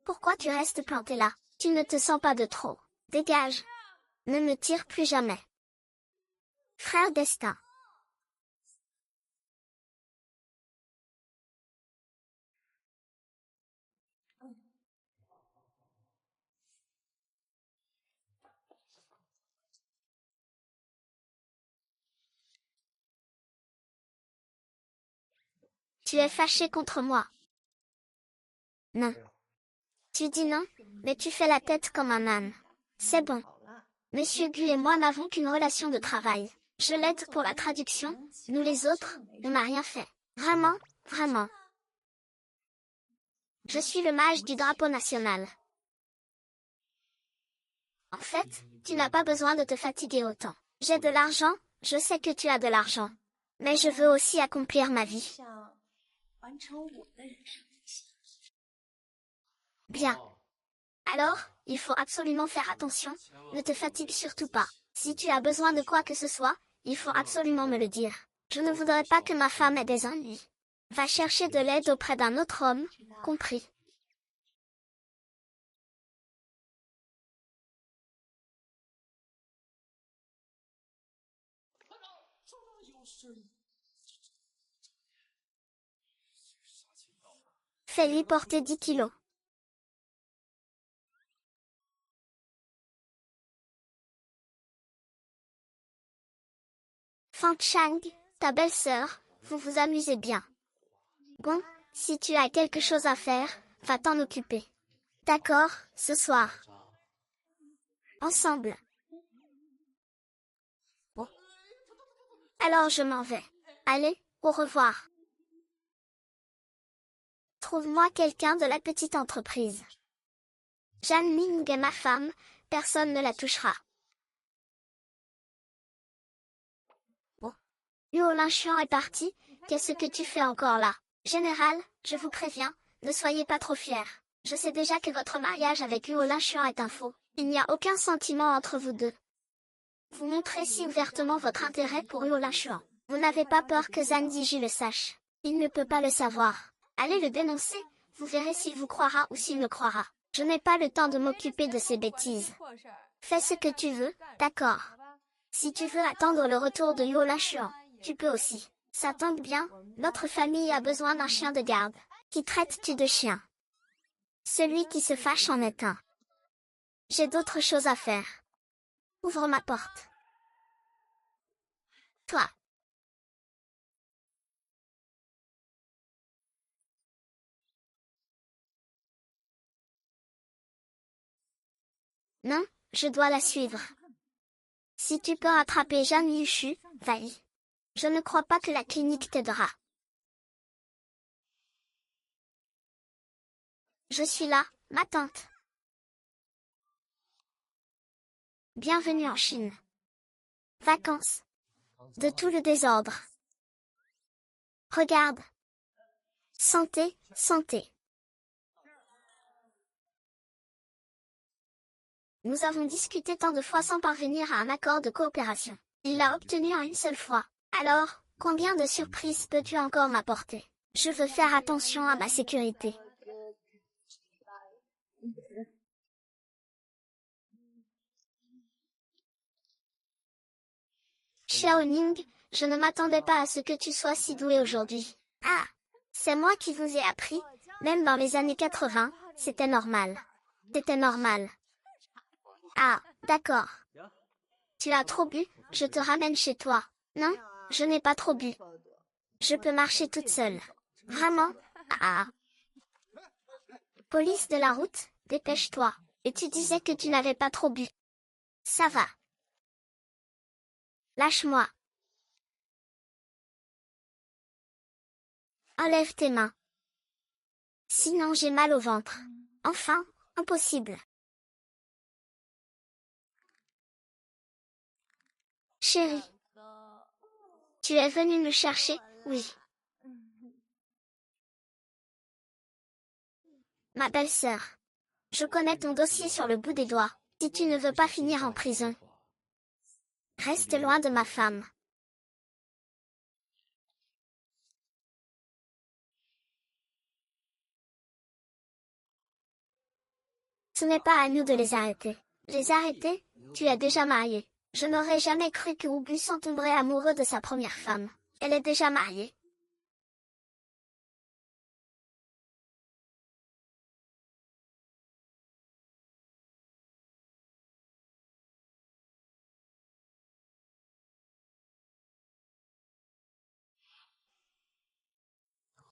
Pourquoi tu restes planté là? Tu ne te sens pas de trop. Dégage. Ne me tire plus jamais. Frère Destin. Tu es fâché contre moi. Non. Tu dis non, mais tu fais la tête comme un âne. C'est bon. Monsieur Gu et moi n'avons qu'une relation de travail. Je l'aide pour la traduction, nous les autres, on n'a rien fait. Vraiment, vraiment. Je suis le mage du drapeau national. En fait, tu n'as pas besoin de te fatiguer autant. J'ai de l'argent, je sais que tu as de l'argent. Mais je veux aussi accomplir ma vie. Bien. Alors, il faut absolument faire attention, ne te fatigue surtout pas. Si tu as besoin de quoi que ce soit, il faut absolument me le dire. Je ne voudrais pas que ma femme ait des ennuis. Va chercher de l'aide auprès d'un autre homme, compris. Fais-lui porter 10 kilos. Fan Chang, ta belle-sœur, vous vous amusez bien. Bon, si tu as quelque chose à faire, va t'en occuper. D'accord, ce soir. Ensemble. Bon. Alors je m'en vais. Allez, au revoir. Trouve-moi quelqu'un de la petite entreprise. Jeanne Ming est ma femme, personne ne la touchera. Bon. Luo Linshuan est parti, qu'est-ce que tu fais encore là? Général, je vous préviens, ne soyez pas trop fiers. Je sais déjà que votre mariage avec Luo Linshuan est un faux. Il n'y a aucun sentiment entre vous deux. Vous montrez si ouvertement votre intérêt pour Luo Linshuan. Vous n'avez pas peur que Zhang Ziji le sache. Il ne peut pas le savoir. Allez le dénoncer, vous verrez s'il vous croira ou s'il me croira. Je n'ai pas le temps de m'occuper de ces bêtises. Fais ce que tu veux, d'accord. Si tu veux attendre le retour de Luo Linshuan, tu peux aussi. Ça tombe bien, notre famille a besoin d'un chien de garde. Qui traites-tu de chien? Celui qui se fâche en est un. J'ai d'autres choses à faire. Ouvre ma porte. Toi. Non, je dois la suivre. Si tu peux attraper Zhang Yushu, vas-y. Je ne crois pas que la clinique t'aidera. Je suis là, ma tante. Bienvenue en Chine. Vacances. De tout le désordre. Regarde. Santé, santé. Nous avons discuté tant de fois sans parvenir à un accord de coopération. Il l'a obtenu en une seule fois. Alors, combien de surprises peux-tu encore m'apporter? Je veux faire attention à ma sécurité. Xiaoning, je ne m'attendais pas à ce que tu sois si doué aujourd'hui. Ah, c'est moi qui vous ai appris, même dans les années 80, c'était normal. C'était normal. Ah, d'accord. Tu as trop bu, je te ramène chez toi. Non, je n'ai pas trop bu. Je peux marcher toute seule. Vraiment? Ah. Police de la route, dépêche-toi. Et tu disais que tu n'avais pas trop bu. Ça va. Lâche-moi. Enlève tes mains. Sinon j'ai mal au ventre. Enfin, impossible. Chérie, tu es venue me chercher? Oui. Ma belle-sœur. Je connais ton dossier sur le bout des doigts. Si tu ne veux pas finir en prison, reste loin de ma femme. Ce n'est pas à nous de les arrêter. Les arrêter? Tu es déjà marié. Je n'aurais jamais cru que Aubusson tomberait amoureux de sa première femme. Elle est déjà mariée.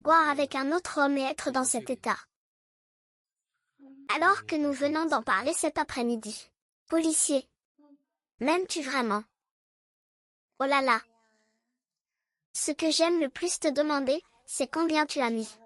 Boire avec un autre homme et être dans cet état. Alors que nous venons d'en parler cet après-midi. Policier. M'aimes-tu vraiment? Oh là là. Ce que j'aime le plus te demander, c'est combien tu as mis.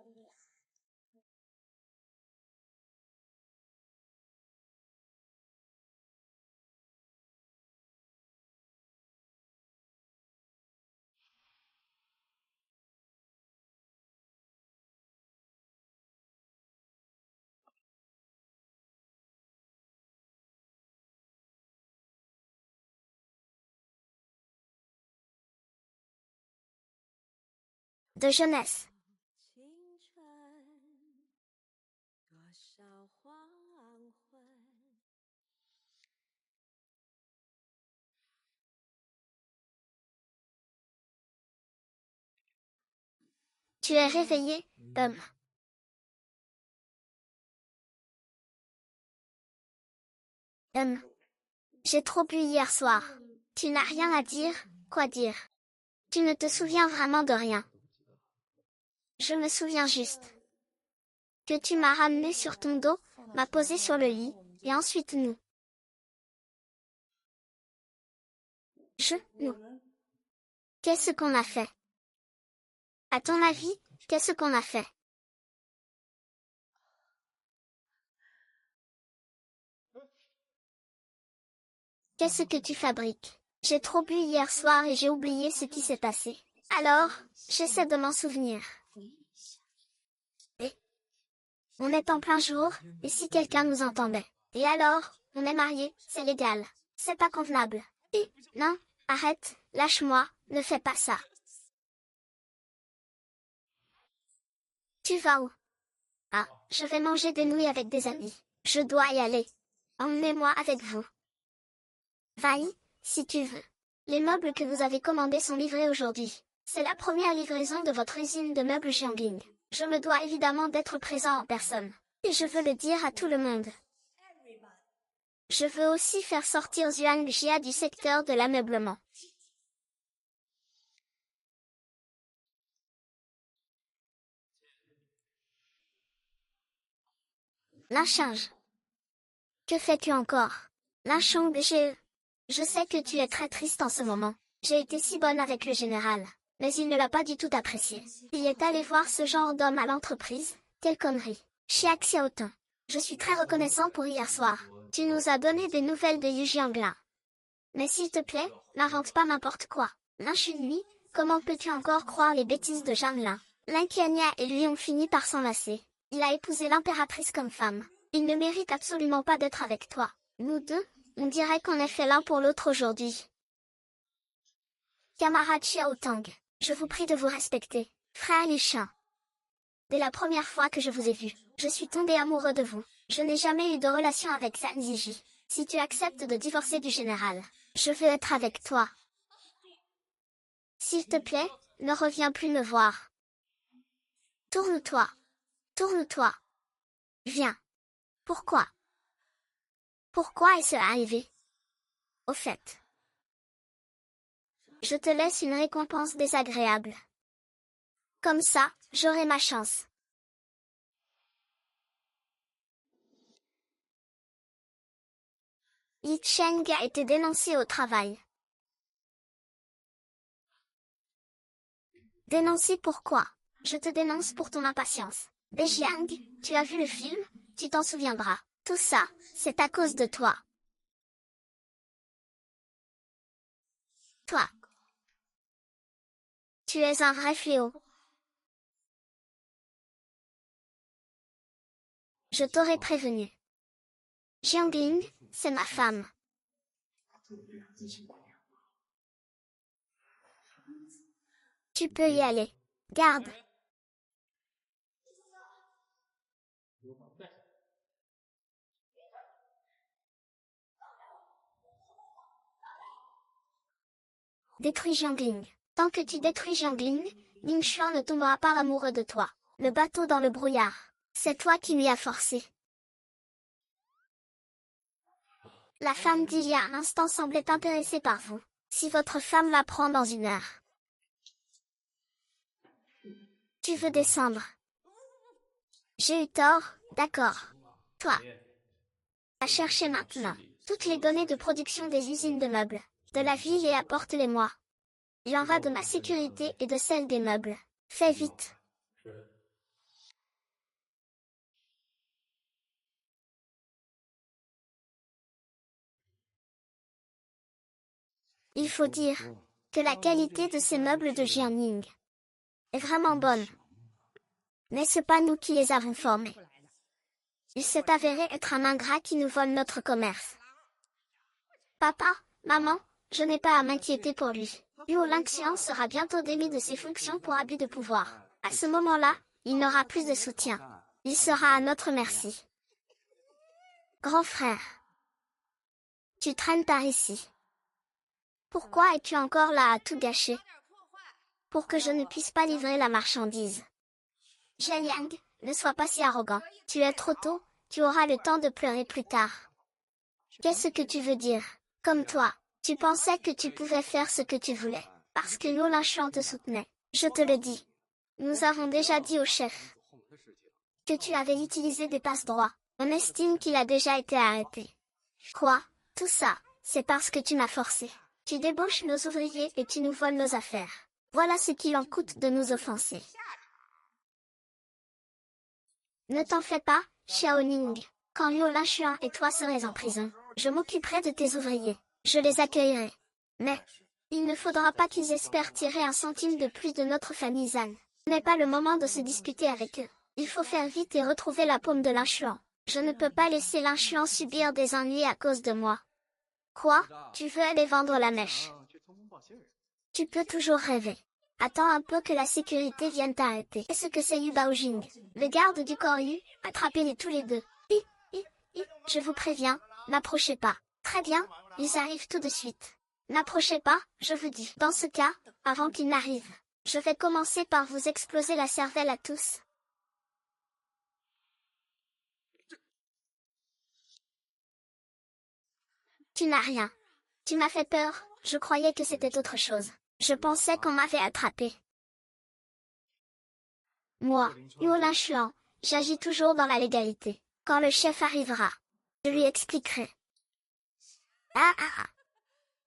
De jeunesse. Tu es réveillé, homme. Homme. J'ai trop bu hier soir. Tu n'as rien à dire, quoi dire? Tu ne te souviens vraiment de rien. Je me souviens juste que tu m'as ramené sur ton dos, m'as posé sur le lit, et ensuite nous. Nous. Qu'est-ce qu'on a fait? À ton avis, qu'est-ce qu'on a fait? Qu'est-ce que tu fabriques? J'ai trop bu hier soir et j'ai oublié ce qui s'est passé. Alors, j'essaie de m'en souvenir. Et on est en plein jour, et si quelqu'un nous entendait? Et alors, on est mariés, c'est légal. C'est pas convenable. Et, non, arrête, lâche-moi, ne fais pas ça. Tu vas où? Ah, je vais manger des nouilles avec des amis. Je dois y aller. Emmenez-moi avec vous. Va-y, si tu veux. Les meubles que vous avez commandés sont livrés aujourd'hui. C'est la première livraison de votre usine de meubles Jiangling. Je me dois évidemment d'être présent en personne. Et je veux le dire à tout le monde. Je veux aussi faire sortir Zhuang Jia du secteur de l'ameublement. Lynchage. Que fais-tu encore? Lynchong, je sais que tu es très triste en ce moment. J'ai été si bonne avec le général. Mais il ne l'a pas du tout apprécié. Il est allé voir ce genre d'homme à l'entreprise. Quelle connerie. Chiac Xiaotong. Je suis très reconnaissant pour hier soir. Tu nous as donné des nouvelles de Yu Jianglin. Mais s'il te plaît, n'invente pas n'importe quoi. Lynche une nuit, comment peux-tu encore croire les bêtises de Jianglin? L'Inquiania et lui ont fini par s'enlacer. Il a épousé l'impératrice comme femme. Il ne mérite absolument pas d'être avec toi. Nous deux, on dirait qu'on est fait l'un pour l'autre aujourd'hui. Camarade Xiaotong, je vous prie de vous respecter. Frère Luchin. Dès la première fois que je vous ai vu, je suis tombé amoureux de vous. Je n'ai jamais eu de relation avec Zhang Ziji. Si tu acceptes de divorcer du général, je veux être avec toi. S'il te plaît, ne reviens plus me voir. Tourne-toi. Tourne-toi. Viens. Pourquoi? Pourquoi est-ce arrivé? Au fait, je te laisse une récompense désagréable. Comme ça, j'aurai ma chance. Yi Cheng a été dénoncé au travail. Dénoncé pourquoi? Je te dénonce pour ton impatience. Bejiang, tu as vu le film, tu t'en souviendras. Tout ça, c'est à cause de toi. Toi. Tu es un vrai fléau. Je t'aurais prévenu. Jiangling, c'est ma femme. Tu peux y aller. Garde. Détruis Jiangling. Tant que tu détruis Jiangling, Ling Xuan ne tombera pas amoureux de toi. Le bateau dans le brouillard. C'est toi qui m'y as forcé. La femme d'il y a un instant semblait intéressée par vous. Si votre femme l'apprend dans 1 heure. Tu veux descendre. J'ai eu tort, d'accord. Toi. Va chercher maintenant toutes les données de production des usines de meubles, de la ville et apporte-les-moi. Il en va de ma sécurité et de celle des meubles. Fais vite. Il faut dire que la qualité de ces meubles de Jiangning est vraiment bonne. N'est-ce pas nous qui les avons formés? Il s'est avéré être un ingrat qui nous vole notre commerce. Papa, maman, je n'ai pas à m'inquiéter pour lui. Yuo Lingxian sera bientôt démis de ses fonctions pour abus de pouvoir. À ce moment-là, il n'aura plus de soutien. Il sera à notre merci. Grand frère, tu traînes par ici. Pourquoi es-tu encore là à tout gâcher? Pour que je ne puisse pas livrer la marchandise. Zhenyang, ne sois pas si arrogant. Tu es trop tôt, tu auras le temps de pleurer plus tard. Qu'est-ce que tu veux dire? Comme toi, tu pensais que tu pouvais faire ce que tu voulais, parce que Yo Lingxian te soutenait. Je te le dis. Nous avons déjà dit au chef que tu avais utilisé des passe-droits. On estime qu'il a déjà été arrêté. Quoi? Tout ça, c'est parce que tu m'as forcé. Tu débauches nos ouvriers et tu nous voles nos affaires. Voilà ce qu'il en coûte de nous offenser. Ne t'en fais pas, Xiaoning. Quand Liu Lingxian et toi serez en prison, je m'occuperai de tes ouvriers. Je les accueillerai. Mais, il ne faudra pas qu'ils espèrent tirer 1 centime de plus de notre famille Zan. Ce n'est pas le moment de se disputer avec eux. Il faut faire vite et retrouver la paume de Lingxian. Je ne peux pas laisser Lingxian subir des ennuis à cause de moi. Quoi? Tu veux aller vendre la mèche? Tu peux toujours rêver. Attends un peu que la sécurité vienne t'arrêter. Qu'est-ce que c'est Yu Baojing? Le garde du corps Yu, attrapez-les tous les deux. Je vous préviens, n'approchez pas. Très bien, ils arrivent tout de suite. N'approchez pas, je vous dis. Dans ce cas, avant qu'ils n'arrivent, je vais commencer par vous exploser la cervelle à tous. Tu n'as rien. Tu m'as fait peur, je croyais que c'était autre chose. Je pensais qu'on m'avait attrapé. Moi, Yuo Lingxian, j'agis toujours dans la légalité. Quand le chef arrivera, je lui expliquerai. Ah ah ah.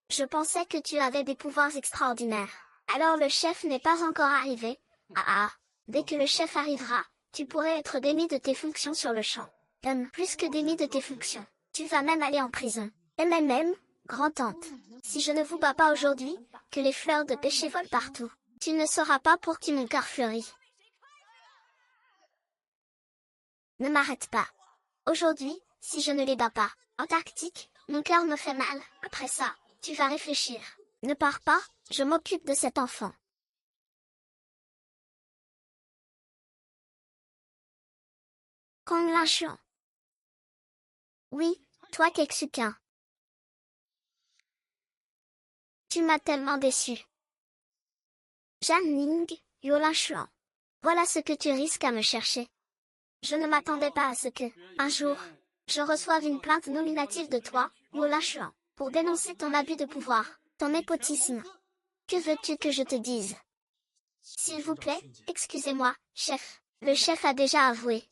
Je pensais que tu avais des pouvoirs extraordinaires. Alors le chef n'est pas encore arrivé. Ah ah. Dès que le chef arrivera, tu pourrais être démis de tes fonctions sur le champ. Plus que démis de tes fonctions. Tu vas même aller en prison. Grand-tante. Si je ne vous bats pas aujourd'hui, que les fleurs de pêcher volent partout. Tu ne sauras pas pour qui mon cœur fleurit. Ne m'arrête pas. Aujourd'hui, si je ne les bats pas, Antarctique, mon cœur me fait mal. Après ça, tu vas réfléchir. Ne pars pas, je m'occupe de cet enfant. Kang Lingxian. Oui, toi Kexukin. Tu m'as tellement déçu. Jiangning, Yuo Lingxian. Voilà ce que tu risques à me chercher. Je ne m'attendais pas à ce que, un jour, je reçoive une plainte nominative de toi, Lola Chuan, pour dénoncer ton abus de pouvoir, ton népotisme. Que veux-tu que je te dise? S'il vous plaît, excusez-moi, chef. Le chef a déjà avoué.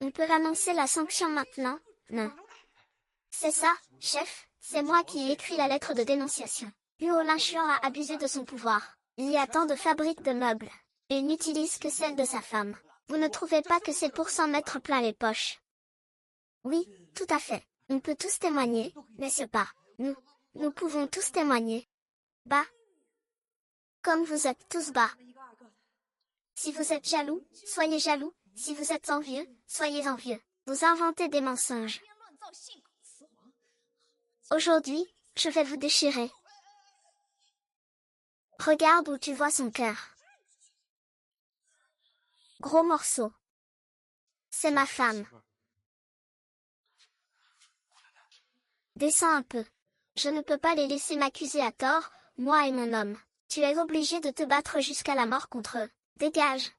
On peut annoncer la sanction maintenant, non? C'est ça, chef, c'est moi qui ai écrit la lettre de dénonciation. Luo Linchuan a abusé de son pouvoir. Il y a tant de fabriques de meubles. Et il n'utilise que celle de sa femme. Vous ne trouvez pas que c'est pour s'en mettre plein les poches? Oui, tout à fait. On peut tous témoigner, n'est-ce pas? Nous pouvons tous témoigner. Bah. Comme vous êtes tous bas. Si vous êtes jaloux, soyez jaloux. Si vous êtes envieux, soyez envieux. Vous inventez des mensonges. Aujourd'hui, je vais vous déchirer. Regarde où tu vois son cœur. Gros morceau. C'est ma femme. Descends un peu. Je ne peux pas les laisser m'accuser à tort, moi et mon homme. Tu es obligé de te battre jusqu'à la mort contre eux. Dégage.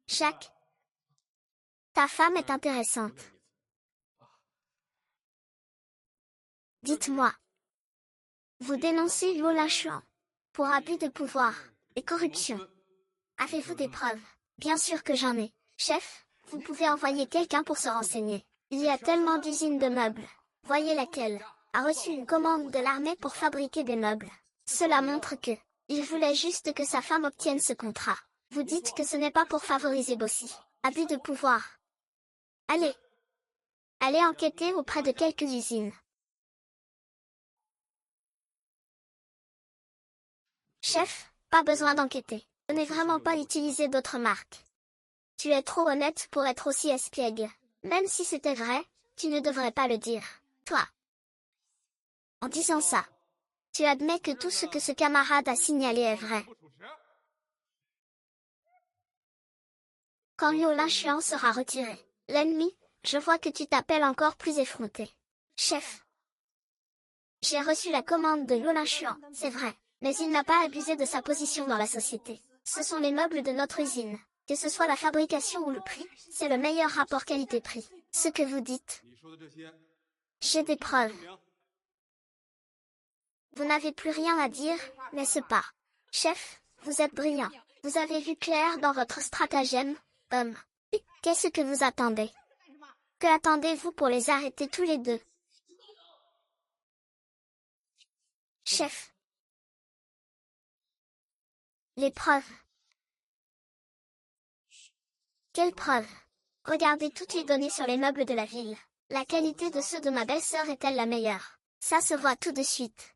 Jacques. Ta femme est intéressante. Dites-moi. Vous dénoncez Luo Linchuan pour abus de pouvoir et corruption. Avez-vous des preuves? Bien sûr que j'en ai. Chef, vous pouvez envoyer quelqu'un pour se renseigner. Il y a tellement d'usines de meubles. Voyez laquelle a reçu une commande de l'armée pour fabriquer des meubles. Cela montre que il voulait juste que sa femme obtienne ce contrat. Vous dites que ce n'est pas pour favoriser Bossy. Abus de pouvoir. Allez. Allez enquêter auprès de quelques usines. Chef, pas besoin d'enquêter. Je n'ai vraiment pas utilisé d'autres marques. Tu es trop honnête pour être aussi espiègle. Même si c'était vrai, tu ne devrais pas le dire. Toi. En disant ça, tu admets que tout ce que ce camarade a signalé est vrai. Quand Luo Linchuan sera retiré, l'ennemi, je vois que tu t'appelles encore plus effronté. Chef. J'ai reçu la commande de Luo Linchuan, c'est vrai, mais il n'a pas abusé de sa position dans la société. Ce sont les meubles de notre usine. Que ce soit la fabrication ou le prix, c'est le meilleur rapport qualité-prix. Ce que vous dites. J'ai des preuves. Vous n'avez plus rien à dire, n'est-ce pas? Chef, vous êtes brillant. Vous avez vu clair dans votre stratagème, homme. Qu'est-ce que vous attendez? Que attendez-vous pour les arrêter tous les deux? Chef. Les preuves. Quelles preuves? Regardez toutes les données sur les meubles de la ville. La qualité de ceux de ma belle-sœur est-elle la meilleure? Ça se voit tout de suite.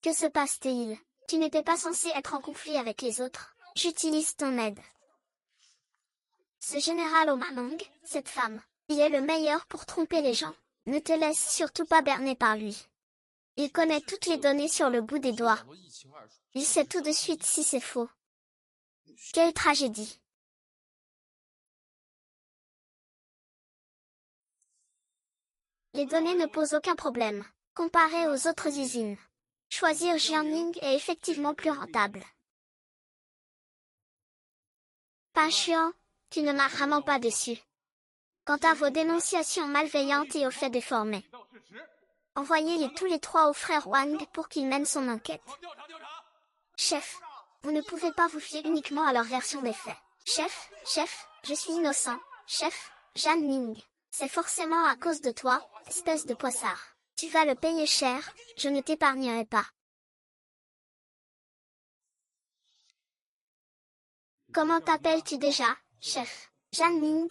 Que se passe-t-il? Tu n'étais pas censé être en conflit avec les autres. J'utilise ton aide. Ce général Omamong, cette femme, il est le meilleur pour tromper les gens. Ne te laisse surtout pas berner par lui. Il connaît toutes les données sur le bout des doigts. Il sait tout de suite si c'est faux. Quelle tragédie. Les données ne posent aucun problème, comparé aux autres usines. Choisir Jiangning est effectivement plus rentable. Pas chiant, tu ne m'as vraiment pas déçu. Quant à vos dénonciations malveillantes et aux faits déformés, envoyez-les tous les trois au frère Wang pour qu'il mène son enquête. Chef, vous ne pouvez pas vous fier uniquement à leur version des faits. Chef, je suis innocent. Chef, Jeanne Ning. C'est forcément à cause de toi, espèce de poissard. Tu vas le payer cher, je ne t'épargnerai pas. Comment t'appelles-tu déjà, chef? Jeanne Ning.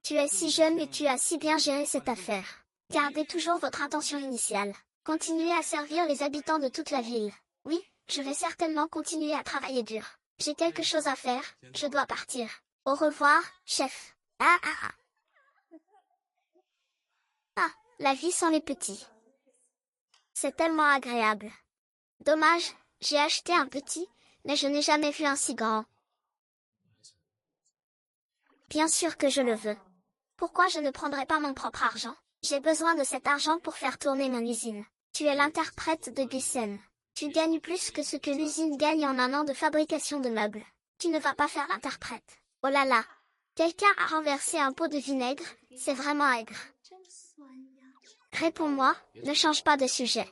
Tu es si jeune et tu as si bien géré cette affaire. Gardez toujours votre intention initiale. Continuez à servir les habitants de toute la ville. Oui, je vais certainement continuer à travailler dur. J'ai quelque chose à faire, je dois partir. Au revoir, chef. Ah. Ah, la vie sans les petits. C'est tellement agréable. Dommage, j'ai acheté un petit, mais je n'ai jamais vu un si grand. Bien sûr que je le veux. Pourquoi je ne prendrais pas mon propre argent? J'ai besoin de cet argent pour faire tourner mon usine. Tu es l'interprète de Guisen. Tu gagnes plus que ce que l'usine gagne en un an de fabrication de meubles. Tu ne vas pas faire l'interprète. Oh là là. Quelqu'un a renversé un pot de vinaigre, c'est vraiment aigre. Réponds-moi, ne change pas de sujet.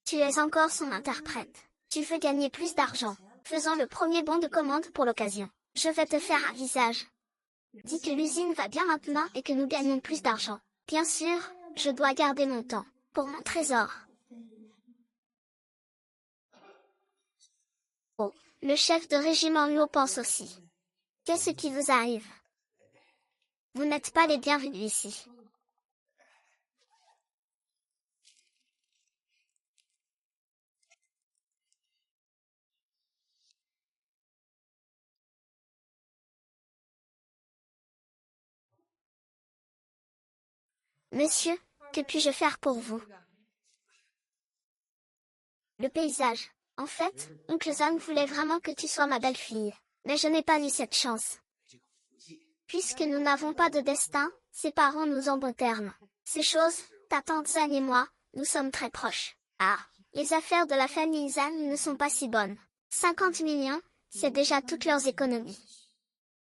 Tu es encore son interprète. Tu veux gagner plus d'argent. Faisons le premier bon de commande pour l'occasion. Je vais te faire un visage. Dis que l'usine va bien maintenant et que nous gagnons plus d'argent. Bien sûr, je dois garder mon temps. Pour mon trésor. Oh, le chef de régiment Huo pense aussi. Qu'est-ce qui vous arrive? Vous n'êtes pas les bienvenus ici. Monsieur, que puis-je faire pour vous? Le paysage. En fait, oncle Zhang voulait vraiment que tu sois ma belle-fille. Mais je n'ai pas eu cette chance. Puisque nous n'avons pas de destin, séparons nous en bons termes. Ces choses, ta tante Zhang et moi, nous sommes très proches. Ah, les affaires de la famille Zhang ne sont pas si bonnes. 50 millions, c'est déjà toutes leurs économies.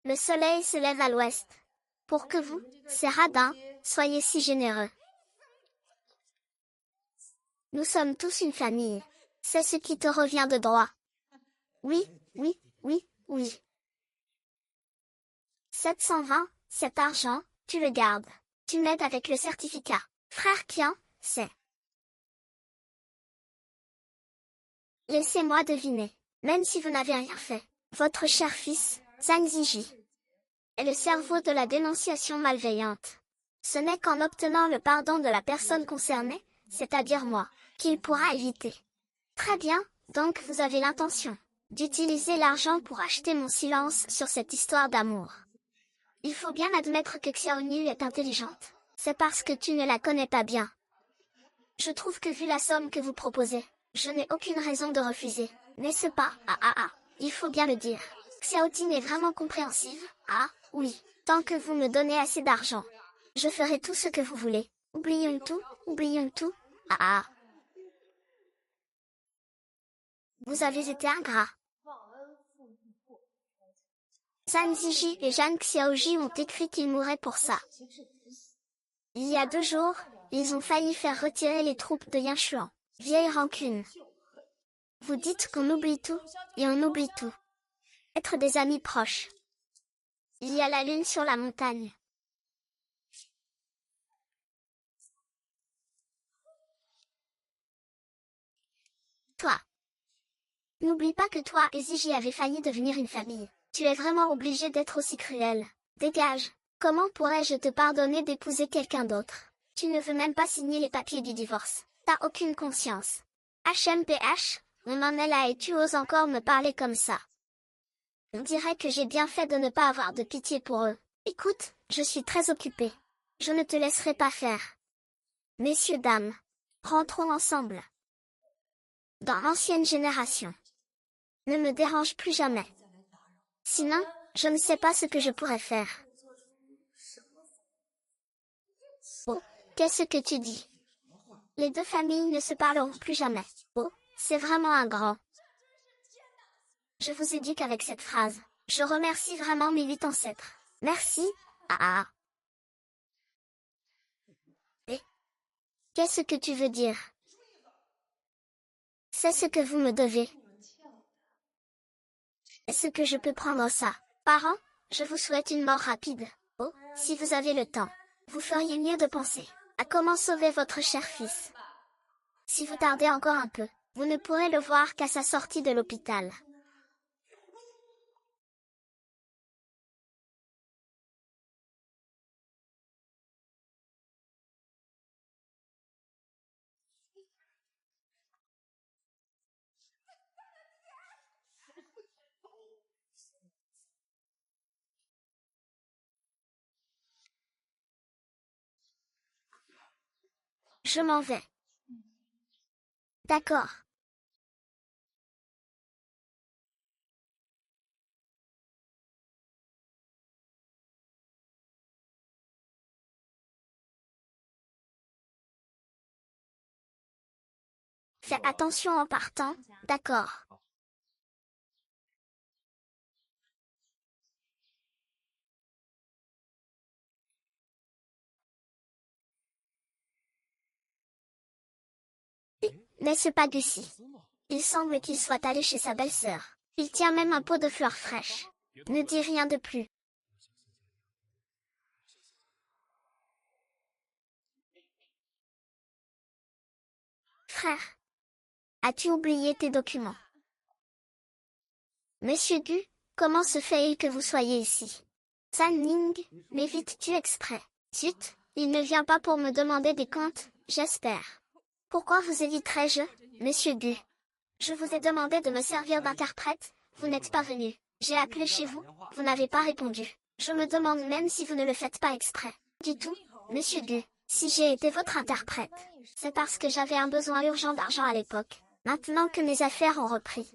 Le soleil se lève à l'ouest. Pour que vous, ces radins, soyez si généreux. Nous sommes tous une famille. C'est ce qui te revient de droit. Oui, oui, oui, oui. 720, cet argent, tu le gardes. Tu m'aides avec le certificat. Frère Qian, c'est. Laissez-moi deviner. Même si vous n'avez rien fait. Votre cher fils, Zhang Ziji, est le cerveau de la dénonciation malveillante. Ce n'est qu'en obtenant le pardon de la personne concernée, c'est-à-dire moi, qu'il pourra éviter. Très bien, donc vous avez l'intention d'utiliser l'argent pour acheter mon silence sur cette histoire d'amour. Il faut bien admettre que Xiaoyu est intelligente. C'est parce que tu ne la connais pas bien. Je trouve que vu la somme que vous proposez, je n'ai aucune raison de refuser. N'est-ce pas? Il faut bien le dire. Xiaoting est vraiment compréhensive. Ah, oui. Tant que vous me donnez assez d'argent, je ferai tout ce que vous voulez. Oublions tout, oublions tout. Vous avez été ingrat. Zhang Ziji et Zhang Xiaoji ont écrit qu'ils mourraient pour ça. Il y a 2 jours, ils ont failli faire retirer les troupes de Yanshuan. Vieille rancune. Vous dites qu'on oublie tout, et on oublie tout. Être des amis proches. Il y a la lune sur la montagne. Toi. N'oublie pas que toi et Ziji avez failli devenir une famille. Tu es vraiment obligé d'être aussi cruel. Dégage. Comment pourrais-je te pardonner d'épouser quelqu'un d'autre? Tu ne veux même pas signer les papiers du divorce. T'as aucune conscience. HMPH, on en est là et tu oses encore me parler comme ça. On dirait que j'ai bien fait de ne pas avoir de pitié pour eux. Écoute, je suis très occupée. Je ne te laisserai pas faire. Messieurs, dames, rentrons ensemble. Dans l'ancienne génération. Ne me dérange plus jamais. Sinon, je ne sais pas ce que je pourrais faire. Oh, qu'est-ce que tu dis? Les 2 familles ne se parleront plus jamais. Oh, c'est vraiment un grand. Je vous éduque avec cette phrase. Je remercie vraiment mes 8 ancêtres. Merci. Et qu'est-ce que tu veux dire? C'est ce que vous me devez. Est-ce que je peux prendre ça? Parents, je vous souhaite une mort rapide. Oh, si vous avez le temps, vous feriez mieux de penser à comment sauver votre cher fils. Si vous tardez encore un peu, vous ne pourrez le voir qu'à sa sortie de l'hôpital. Je m'en vais. D'accord. Fais attention en partant, d'accord? N'est-ce pas Gussie? Il semble qu'il soit allé chez sa belle-sœur. Il tient même un pot de fleurs fraîches. Ne dis rien de plus. Frère, as-tu oublié tes documents? Monsieur Gu, comment se fait-il que vous soyez ici? San Ning, m'évites-tu exprès? Zut, il ne vient pas pour me demander des comptes, j'espère. Pourquoi vous éviterais-je, monsieur Gu? Je vous ai demandé de me servir d'interprète, vous n'êtes pas venu. J'ai appelé chez vous, vous n'avez pas répondu. Je me demande même si vous ne le faites pas exprès. Du tout, monsieur Gu. Si j'ai été votre interprète, c'est parce que j'avais un besoin urgent d'argent à l'époque. Maintenant que mes affaires ont repris,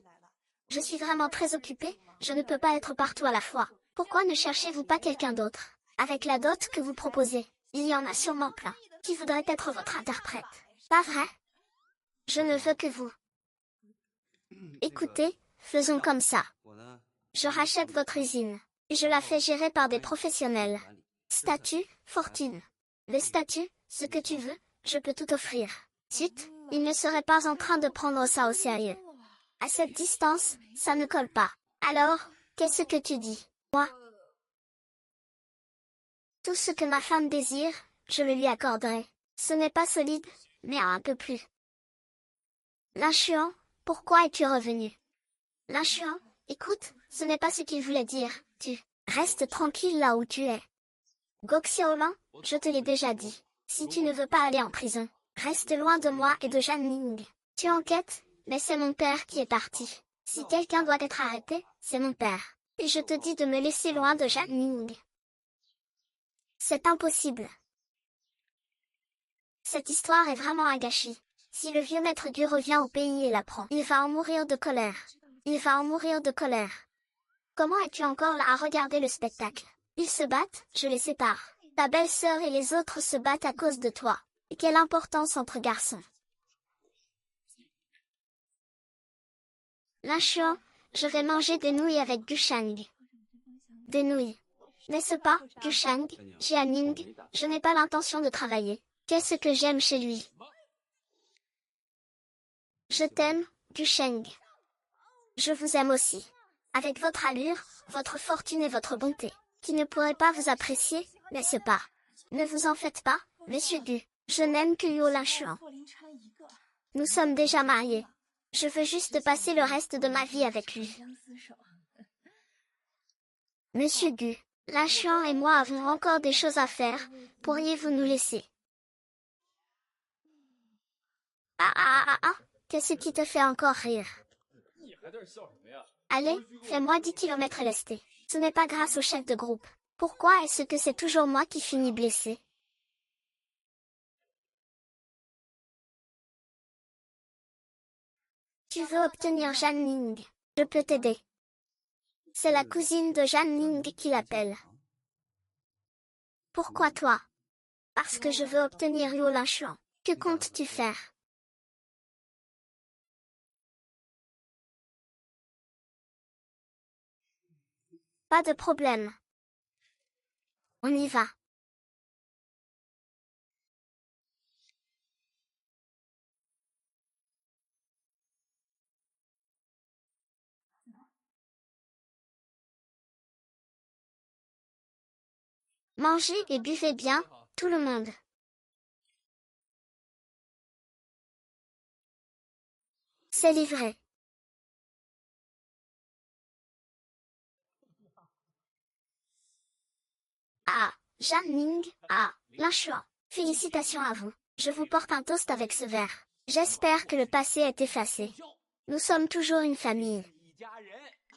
je suis vraiment très occupée, je ne peux pas être partout à la fois. Pourquoi ne cherchez-vous pas quelqu'un d'autre? Avec la dot que vous proposez, il y en a sûrement plein, qui voudraient être votre interprète. Pas vrai? Je ne veux que vous. Écoutez, faisons comme ça. Je rachète votre usine, et je la fais gérer par des professionnels. Statut, fortune. Les statuts, ce que tu veux, je peux tout offrir. Zut, il ne serait pas en train de prendre ça au sérieux. À cette distance, ça ne colle pas. Alors, qu'est-ce que tu dis? Moi? Tout ce que ma femme désire, je le lui accorderai. Ce n'est pas solide, mais un peu plus. L'inchuan, pourquoi es-tu revenu? L'inchuan, écoute, ce n'est pas ce qu'il voulait dire, tu restes tranquille là où tu es. Gok Xiaolin, je te l'ai déjà dit. Si tu ne veux pas aller en prison, reste loin de moi et de Jan Ning. Tu enquêtes, mais c'est mon père qui est parti. Si quelqu'un doit être arrêté, c'est mon père. Et je te dis de me laisser loin de Jan Ning. C'est impossible. Cette histoire est vraiment un gâchis. Si le vieux maître Gu revient au pays et l'apprend, il va en mourir de colère. Il va en mourir de colère. Comment es-tu encore là à regarder le spectacle? Ils se battent, je les sépare. Ta belle-sœur et les autres se battent à cause de toi. Et quelle importance entre garçons. L'inchuan, je vais manger des nouilles avec Gushang. Des nouilles. N'est-ce pas, Gushang, Jianing, je n'ai pas l'intention de travailler. Qu'est-ce que j'aime chez lui? Je t'aime, Gusheng. Je vous aime aussi. Avec votre allure, votre fortune et votre bonté, qui ne pourrait pas vous apprécier, n'est-ce pas? Ne vous en faites pas, monsieur Gu. Je n'aime que Yo Linchuan. Nous sommes déjà mariés. Je veux juste passer le reste de ma vie avec lui. Monsieur Gu, Linchuan et moi avons encore des choses à faire. Pourriez-vous nous laisser? Qu'est-ce qui te fait encore rire? Allez, fais-moi 10 kilomètres lestés. Ce n'est pas grâce au chef de groupe. Pourquoi est-ce que c'est toujours moi qui finis blessé? Tu veux obtenir Jan Ning? Je peux t'aider. C'est la cousine de Jan Ning qui l'appelle. Pourquoi toi? Parce que je veux obtenir Yo Linchuan. Que comptes-tu faire? Pas de problème. On y va. Mangez et buvez bien, tout le monde. C'est livré. Jan Ning, Linchuan. Félicitations à vous. Je vous porte un toast avec ce verre. J'espère que le passé est effacé. Nous sommes toujours une famille.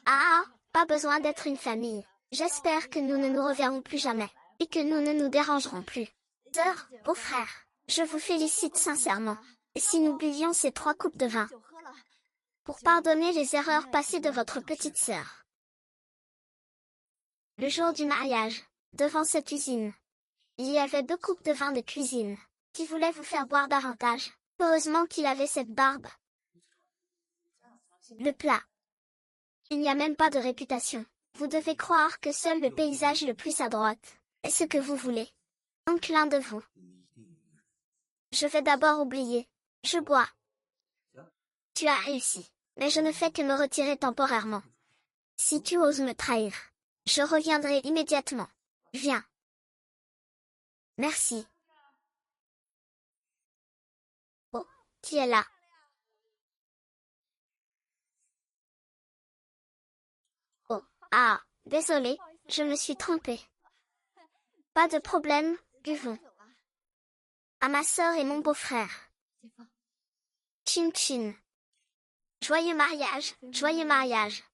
Pas besoin d'être une famille. J'espère que nous ne nous reverrons plus jamais. Et que nous ne nous dérangerons plus. Sœur, beau-frère, je vous félicite sincèrement. Et si nous buvions ces 3 coupes de vin? Pour pardonner les erreurs passées de votre petite sœur. Le jour du mariage, devant cette usine, il y avait 2 coupes de vin de cuisine, qui voulaient vous faire boire davantage. Heureusement qu'il avait cette barbe, Le plat. Il n'y a même pas de réputation. Vous devez croire que seul le paysage le plus à droite est ce que vous voulez. Donc l'un de vous. Je vais d'abord oublier. Je bois. Tu as réussi. Mais je ne fais que me retirer temporairement. Si tu oses me trahir, je reviendrai immédiatement. Viens. Merci. Oh, qui est là? Oh, ah, désolé, je me suis trompée. Pas de problème, buvons. À ma sœur et mon beau-frère. Chin chin. Joyeux mariage, joyeux mariage.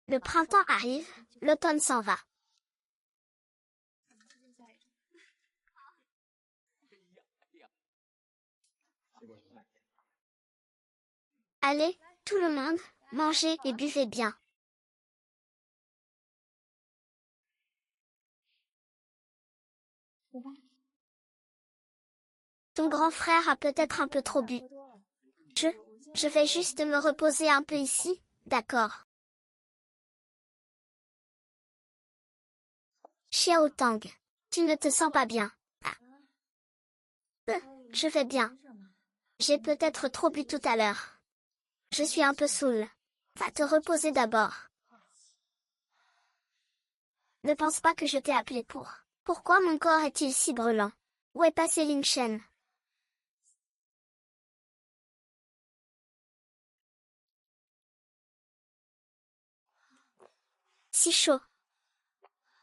Le printemps arrive, l'automne s'en va. Allez, tout le monde, mangez et buvez bien. Ton grand frère a peut-être un peu trop bu. Je vais juste me reposer un peu ici, d'accord. Xiao Tang, tu ne te sens pas bien. Ah. Je vais bien. J'ai peut-être trop bu tout à l'heure. Je suis un peu saoul. Va te reposer d'abord. Ne pense pas que je t'ai appelé pour. Pourquoi mon corps est-il si brûlant? Où est passé Lin Shen? Si chaud.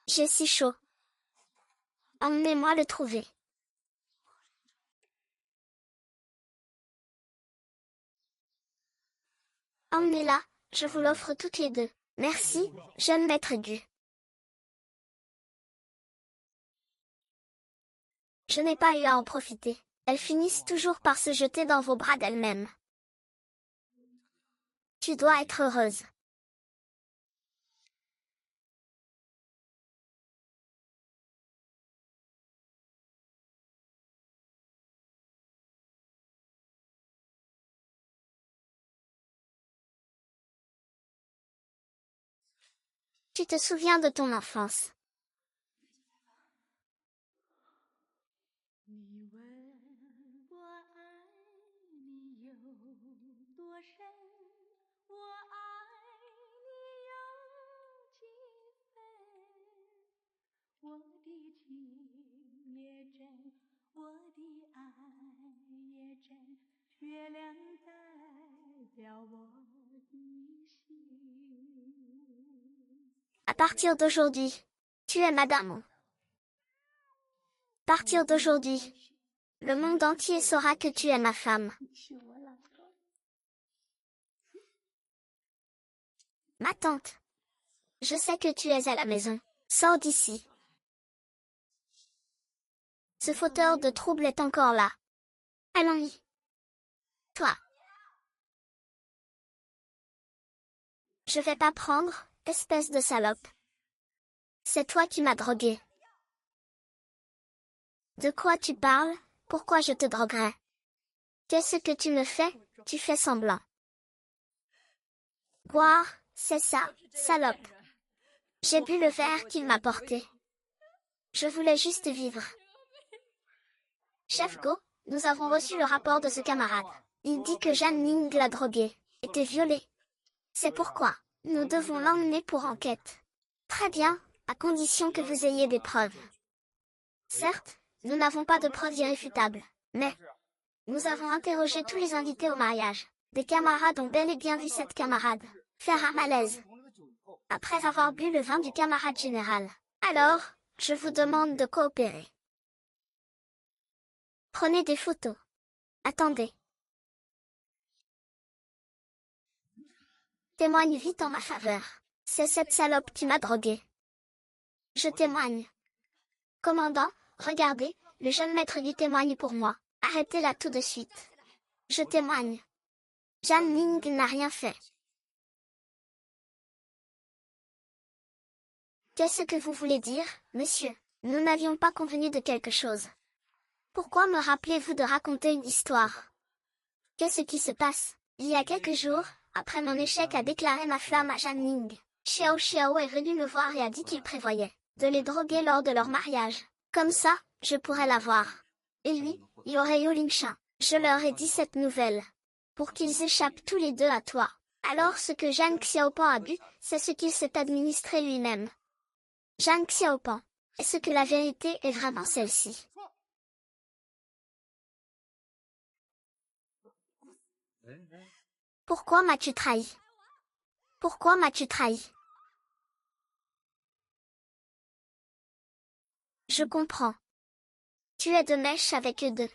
J'ai si chaud. Emmenez-moi le trouver. Emmenez-la, je vous l'offre toutes les deux. Merci, jeune maître Gu. Je n'ai pas eu à en profiter. Elles finissent toujours par se jeter dans vos bras d'elles-mêmes. Tu dois être heureuse. Tu te souviens de ton enfance. À partir d'aujourd'hui, tu es madame. À partir d'aujourd'hui, le monde entier saura que tu es ma femme. Ma tante. Je sais que tu es à la maison. Sors d'ici. Ce fauteur de trouble est encore là. Allons-y. Toi. Je vais pas prendre, espèce de salope. C'est toi qui m'as drogué. De quoi tu parles? Pourquoi je te droguerais? Qu'est-ce que tu me fais? Tu fais semblant. Boire, c'est ça, salope. J'ai bu le verre qu'il m'a porté. Je voulais juste vivre. Chef Go, nous avons reçu le rapport de ce camarade. Il dit que Jeanne Ning l'a drogué, était violée. C'est pourquoi, nous devons l'emmener pour enquête. Très bien, à condition que vous ayez des preuves. Certes, nous n'avons pas de preuves irréfutables, mais nous avons interrogé tous les invités au mariage. Des camarades ont bel et bien vu cette camarade faire un malaise après avoir bu le vin du camarade général. Alors, je vous demande de coopérer. Prenez des photos. Attendez. Témoigne vite en ma faveur. C'est cette salope qui m'a drogué. Je témoigne. Commandant, regardez, le jeune maître du témoigne pour moi. Arrêtez-la tout de suite. Je témoigne. Jeanne Ning n'a rien fait. Qu'est-ce que vous voulez dire, monsieur? Nous n'avions pas convenu de quelque chose. Pourquoi me rappelez-vous de raconter une histoire? Qu'est-ce qui se passe? Il y a quelques jours, après mon échec à déclarer ma flamme à Zhang Ning, Xiao Xiao est venu me voir et a dit qu'il prévoyait de les droguer lors de leur mariage. Comme ça, je pourrais la voir. Et lui, il y aurait Yo Lingshan. Je leur ai dit cette nouvelle. Pour qu'ils échappent tous les deux à toi. Alors ce que Zhang Xiaopan a bu, c'est ce qu'il s'est administré lui-même. Zhang Xiaopan. Est-ce que la vérité est vraiment celle-ci? Pourquoi m'as-tu trahi? Pourquoi m'as-tu trahi? Je comprends. Tu es de mèche avec eux deux.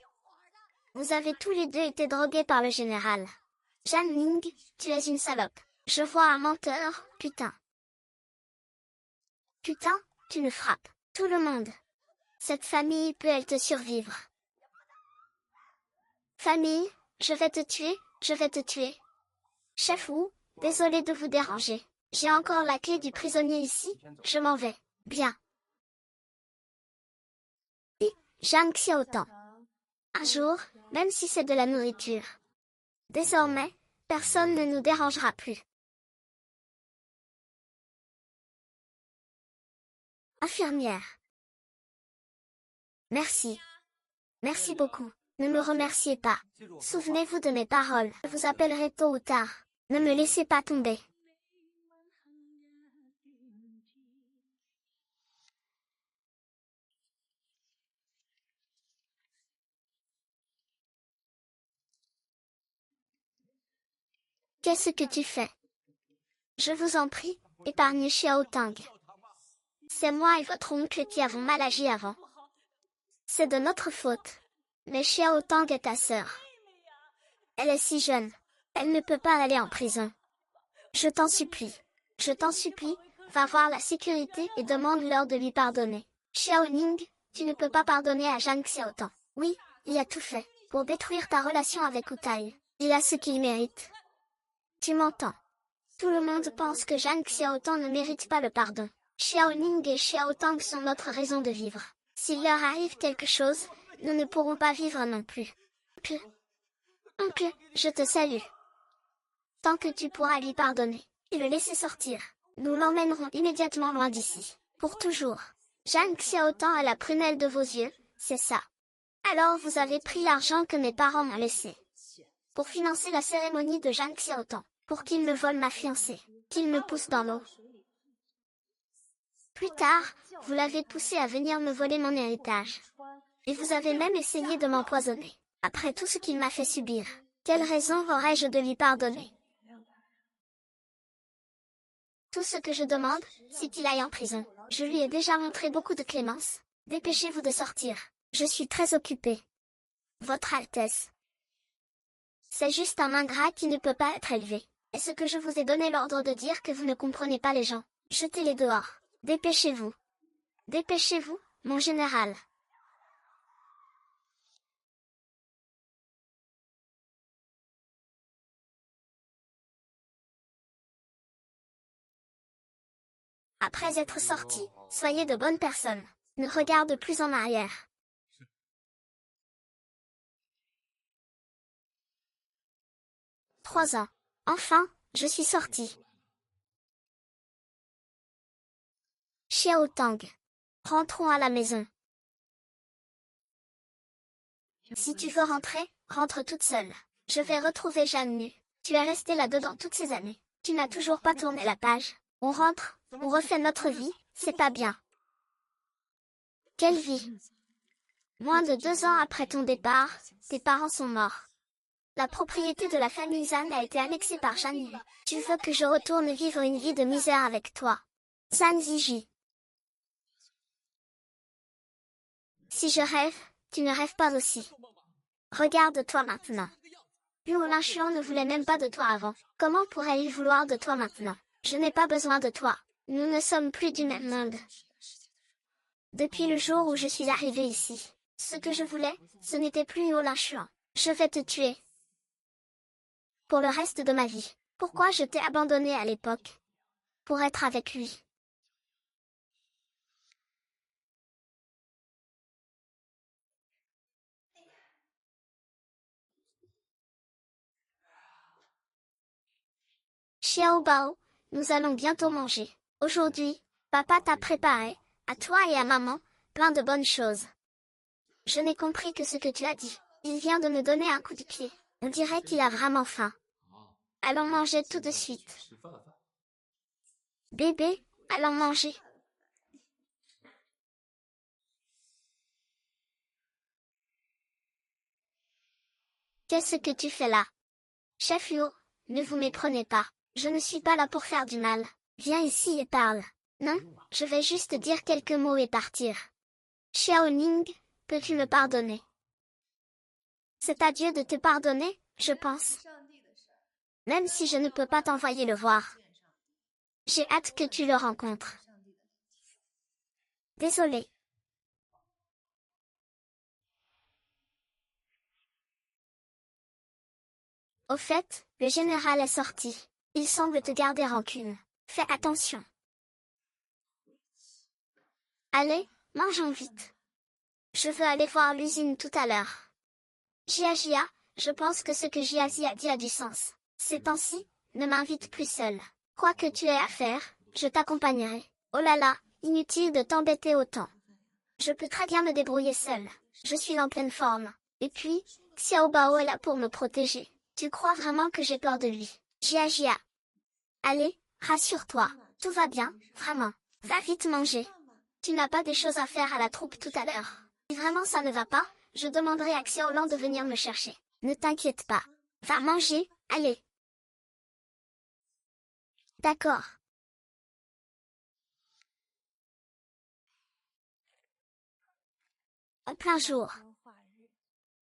Vous avez tous les deux été drogués par le général. Zhang Ning, tu es une salope. Je vois un menteur, putain. Putain, tu me frappes. Tout le monde. Cette famille peut-elle te survivre? Famille, je vais te tuer, je vais te tuer. Chef Wu, désolé de vous déranger. J'ai encore la clé du prisonnier ici, je m'en vais. Bien. Et, Zhang Xiaotan. Un jour, même si c'est de la nourriture. Désormais, personne ne nous dérangera plus. Infirmière. Merci. Merci beaucoup. Ne me remerciez pas. Souvenez-vous de mes paroles. Je vous appellerai tôt ou tard. Ne me laissez pas tomber. Qu'est-ce que tu fais? Je vous en prie, épargnez Xiao Tang. C'est moi et votre oncle qui avons mal agi avant. C'est de notre faute. Mais Xiao Tang est ta sœur. Elle est si jeune. Elle ne peut pas aller en prison. Je t'en supplie. Je t'en supplie, va voir la sécurité et demande-leur de lui pardonner. Xiao Ning, tu ne peux pas pardonner à Zhang Xiaotang. Oui, il a tout fait pour détruire ta relation avec Utai. Il a ce qu'il mérite. Tu m'entends? Tout le monde pense que Zhang Xiaotang ne mérite pas le pardon. Xiao Ning et Xiao Tang sont notre raison de vivre. S'il leur arrive quelque chose, nous ne pourrons pas vivre non plus. Oncle, je te salue. Tant que tu pourras lui pardonner et le laisser sortir, nous l'emmènerons immédiatement loin d'ici. Pour toujours. Zhang Xiaotang a la prunelle de vos yeux, c'est ça. Alors vous avez pris l'argent que mes parents m'ont laissé. Pour financer la cérémonie de Zhang Xiaotang. Pour qu'il me vole ma fiancée. Qu'il me pousse dans l'eau. Plus tard, vous l'avez poussé à venir me voler mon héritage. Et vous avez même essayé de m'empoisonner. Après tout ce qu'il m'a fait subir. Quelle raison aurais-je de lui pardonner? Tout ce que je demande, c'est qu'il aille en prison. Je lui ai déjà montré beaucoup de clémence. Dépêchez-vous de sortir. Je suis très occupée. Votre Altesse. C'est juste un ingrat qui ne peut pas être élevé. Est-ce que je vous ai donné l'ordre de dire que vous ne comprenez pas les gens? Jetez-les dehors. Dépêchez-vous. Dépêchez-vous, mon général. Après être sorti, soyez de bonnes personnes. Ne regarde plus en arrière. 3 ans. Enfin, je suis sorti. Xiao Tang. Rentrons à la maison. Si tu veux rentrer, rentre toute seule. Je vais retrouver Jeanne nue. Tu es restée là-dedans toutes ces années. Tu n'as toujours pas tourné la page. On rentre, on refait notre vie, c'est pas bien. Quelle vie? Moins de 2 ans après ton départ, tes parents sont morts. La propriété de la famille Zhan a été annexée par Zhan Yu. Tu veux que je retourne vivre une vie de misère avec toi? Zhan Ziji. Si je rêve, tu ne rêves pas aussi. Regarde-toi maintenant. Yu Linshuan ne voulait même pas de toi avant. Comment pourrait-il vouloir de toi maintenant? Je n'ai pas besoin de toi. Nous ne sommes plus du même monde. Depuis le jour où je suis arrivée ici, ce que je voulais, ce n'était plus Yu Linshuan. Je vais te tuer. Pour le reste de ma vie. Pourquoi je t'ai abandonné à l'époque? Pour être avec lui. Xiao Bao, nous allons bientôt manger. Aujourd'hui, papa t'a préparé, à toi et à maman, plein de bonnes choses. Je n'ai compris que ce que tu as dit. Il vient de me donner un coup de pied. On dirait qu'il a vraiment faim. Allons manger tout de suite. Bébé, allons manger. Qu'est-ce que tu fais là? Chef Luo, ne vous méprenez pas. Je ne suis pas là pour faire du mal. Viens ici et parle. Non, je vais juste dire quelques mots et partir. Xiaoning, peux-tu me pardonner? C'est à Dieu de te pardonner, je pense. Même si je ne peux pas t'envoyer le voir. J'ai hâte que tu le rencontres. Désolé. Au fait, le général est sorti. Il semble te garder rancune. Fais attention. Allez, mangeons vite. Je veux aller voir l'usine tout à l'heure. Jia, je pense que ce que Jiazi a dit a du sens. Ces temps-ci, ne m'invite plus seul. Quoi que tu aies à faire, je t'accompagnerai. Oh là là, inutile de t'embêter autant. Je peux très bien me débrouiller seul. Je suis en pleine forme. Et puis, Xiao Bao est là pour me protéger. Tu crois vraiment que j'ai peur de lui? Jia. Allez, rassure-toi. Tout va bien, vraiment. Va vite manger. Tu n'as pas des choses à faire à la troupe tout à l'heure. Si vraiment ça ne va pas, je demanderai à Xiaolan de venir me chercher. Ne t'inquiète pas. Va manger, allez. D'accord. En plein jour.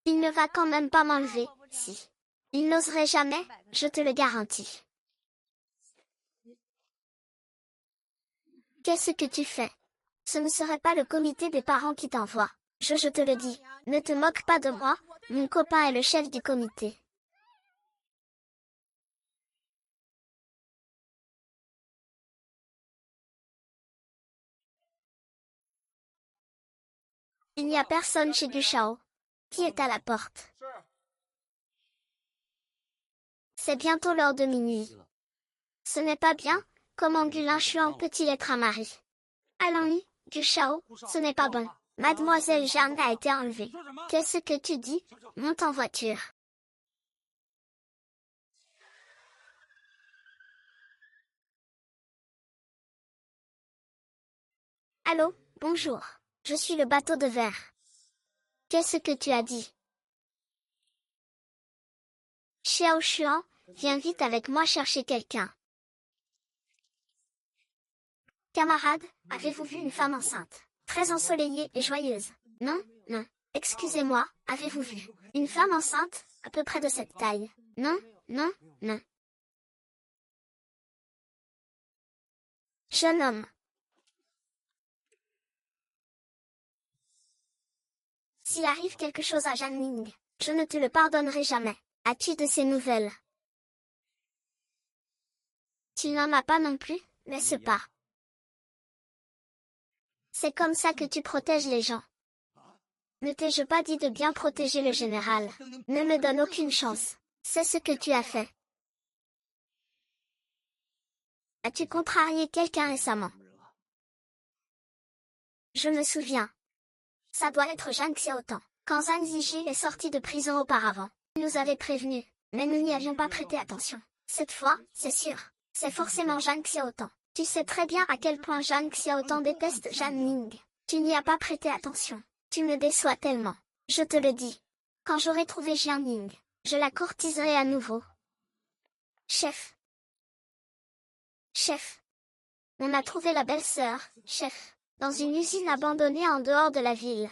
Il ne va quand même pas m'enlever, si. Il n'oserait jamais, je te le garantis. Qu'est-ce que tu fais? Ce ne serait pas le comité des parents qui t'envoie. Je te le dis, ne te moque pas de moi, mon copain est le chef du comité. Il n'y a personne chez Gushao. Qui est à la porte? C'est bientôt l'heure de minuit. Ce n'est pas bien, comment Gulin Chuan peut-il être un mari? Allons-y, Gushao, ce n'est pas bon. Mademoiselle Jeanne a été enlevée. Qu'est-ce que tu dis? Monte en voiture. Allô, bonjour. Je suis le bateau de verre. Qu'est-ce que tu as dit? Xiao Xuan, viens vite avec moi chercher quelqu'un. Camarade, avez-vous vu une femme enceinte? Très ensoleillée et joyeuse. Non, non. Excusez-moi, avez-vous vu une femme enceinte, à peu près de cette taille? Non, non, non. Jeune homme. S'il arrive quelque chose à Jeanne Ning, je ne te le pardonnerai jamais. As-tu de ces nouvelles? Tu n'en as pas non plus, n'est-ce pas? C'est comme ça que tu protèges les gens. Ne t'ai-je pas dit de bien protéger le général? Ne me donne aucune chance. C'est ce que tu as fait. As-tu contrarié quelqu'un récemment? Je me souviens. Ça doit être Zhang Xiaotan. Quand Zhang Ziji est sorti de prison auparavant, il nous avait prévenus, mais nous n'y avions pas prêté attention. Cette fois, c'est sûr, c'est forcément Zhang Xiaotan. Tu sais très bien à quel point Zhang Xiaotan déteste Zhang Ning. Tu n'y as pas prêté attention. Tu me déçois tellement. Je te le dis. Quand j'aurai trouvé Jiang Ning, je la courtiserai à nouveau. Chef. Chef. On a trouvé la belle-sœur, chef, dans une usine abandonnée en dehors de la ville.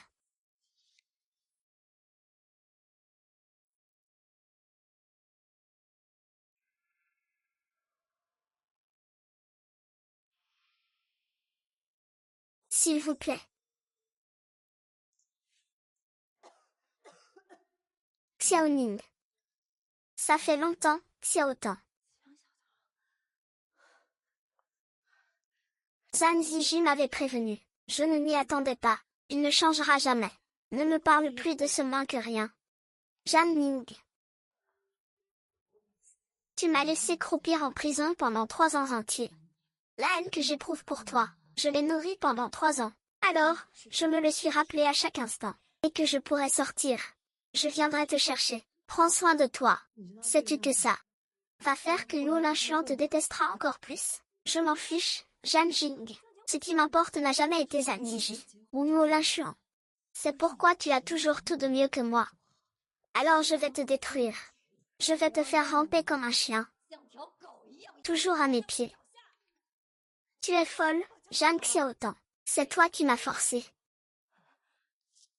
S'il vous plaît. Xiaoning. Ça fait longtemps, Xiaotan. Zhang Ziji m'avait prévenu. Je ne m'y attendais pas. Il ne changera jamais. Ne me parle plus de ce moins que rien. Zhang Ning. Tu m'as laissé croupir en prison pendant 3 ans entiers. La haine que j'éprouve pour toi, je l'ai nourrie pendant 3 ans. Alors, je me le suis rappelé à chaque instant. Et que je pourrais sortir. Je viendrai te chercher. Prends soin de toi. Sais-tu que ça va faire que Luo Linshuan te détestera encore plus? Je m'en fiche, Zhang Jing. Ce qui m'importe n'a jamais été Zhang Yiji ou Luo Linshuan. C'est pourquoi tu as toujours tout de mieux que moi. Alors je vais te détruire. Je vais te faire ramper comme un chien. Toujours à mes pieds. Tu es folle, Zhang Xiaotang. C'est toi qui m'as forcé.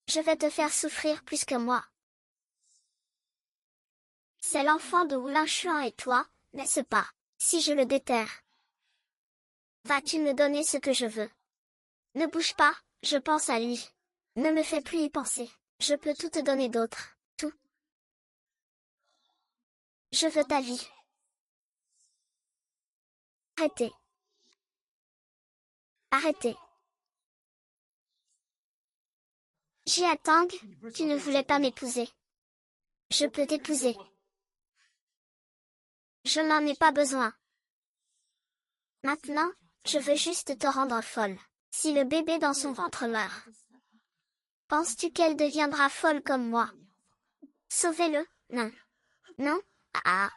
Je vais te faire souffrir plus que moi. C'est l'enfant de Wu Linshuan et toi, n'est-ce pas? Si je le déterre, vas-tu me donner ce que je veux? Ne bouge pas, je pense à lui. Ne me fais plus y penser. Je peux tout te donner d'autre. Tout. Je veux ta vie. Arrêtez. Arrêtez. Jia Tang, tu ne voulais pas m'épouser. Je peux t'épouser. Je n'en ai pas besoin. Maintenant, je veux juste te rendre folle. Si le bébé dans son ventre meurt, penses-tu qu'elle deviendra folle comme moi? Sauvez-le, non. Non? Ah.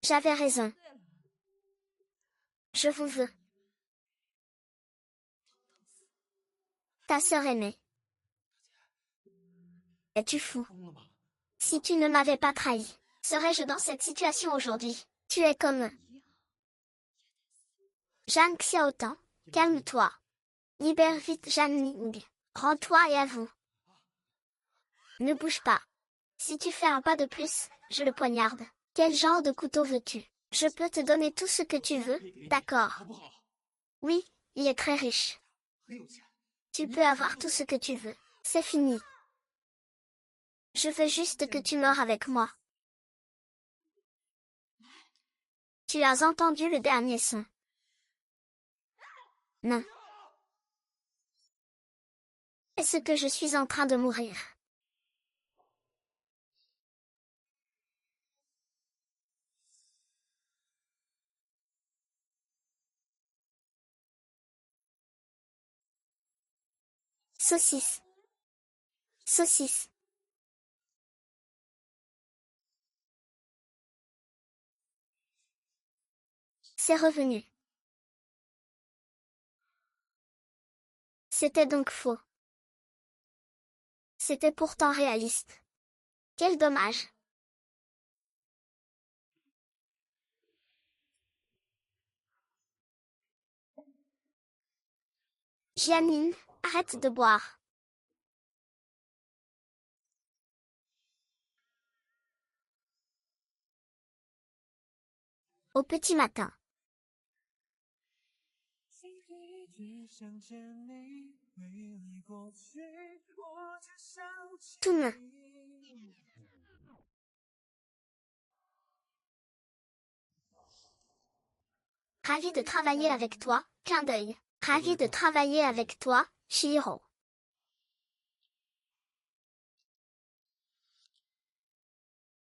J'avais raison. Je vous veux. Ta sœur aimée. Es-tu fou? Si tu ne m'avais pas trahi, serais-je dans cette situation aujourd'hui? Tu es comme Zhang Xiaotang, calme-toi. Libère vite Zhang Ning. Rends-toi et avoue. Ne bouge pas. Si tu fais un pas de plus, je le poignarde. Quel genre de couteau veux-tu? Je peux te donner tout ce que tu veux, d'accord? Oui, il est très riche. Tu peux avoir tout ce que tu veux. C'est fini. Je veux juste que tu meurs avec moi. Tu as entendu le dernier son? Non. Est-ce que je suis en train de mourir? Saucisse. Saucisse. C'est revenu. C'était donc faux. C'était pourtant réaliste. Quel dommage. Jianmin, arrête de boire. Au petit matin. Tout me. Ravi de travailler avec toi, clin d'œil. Ravi de travailler avec toi, Chihiro.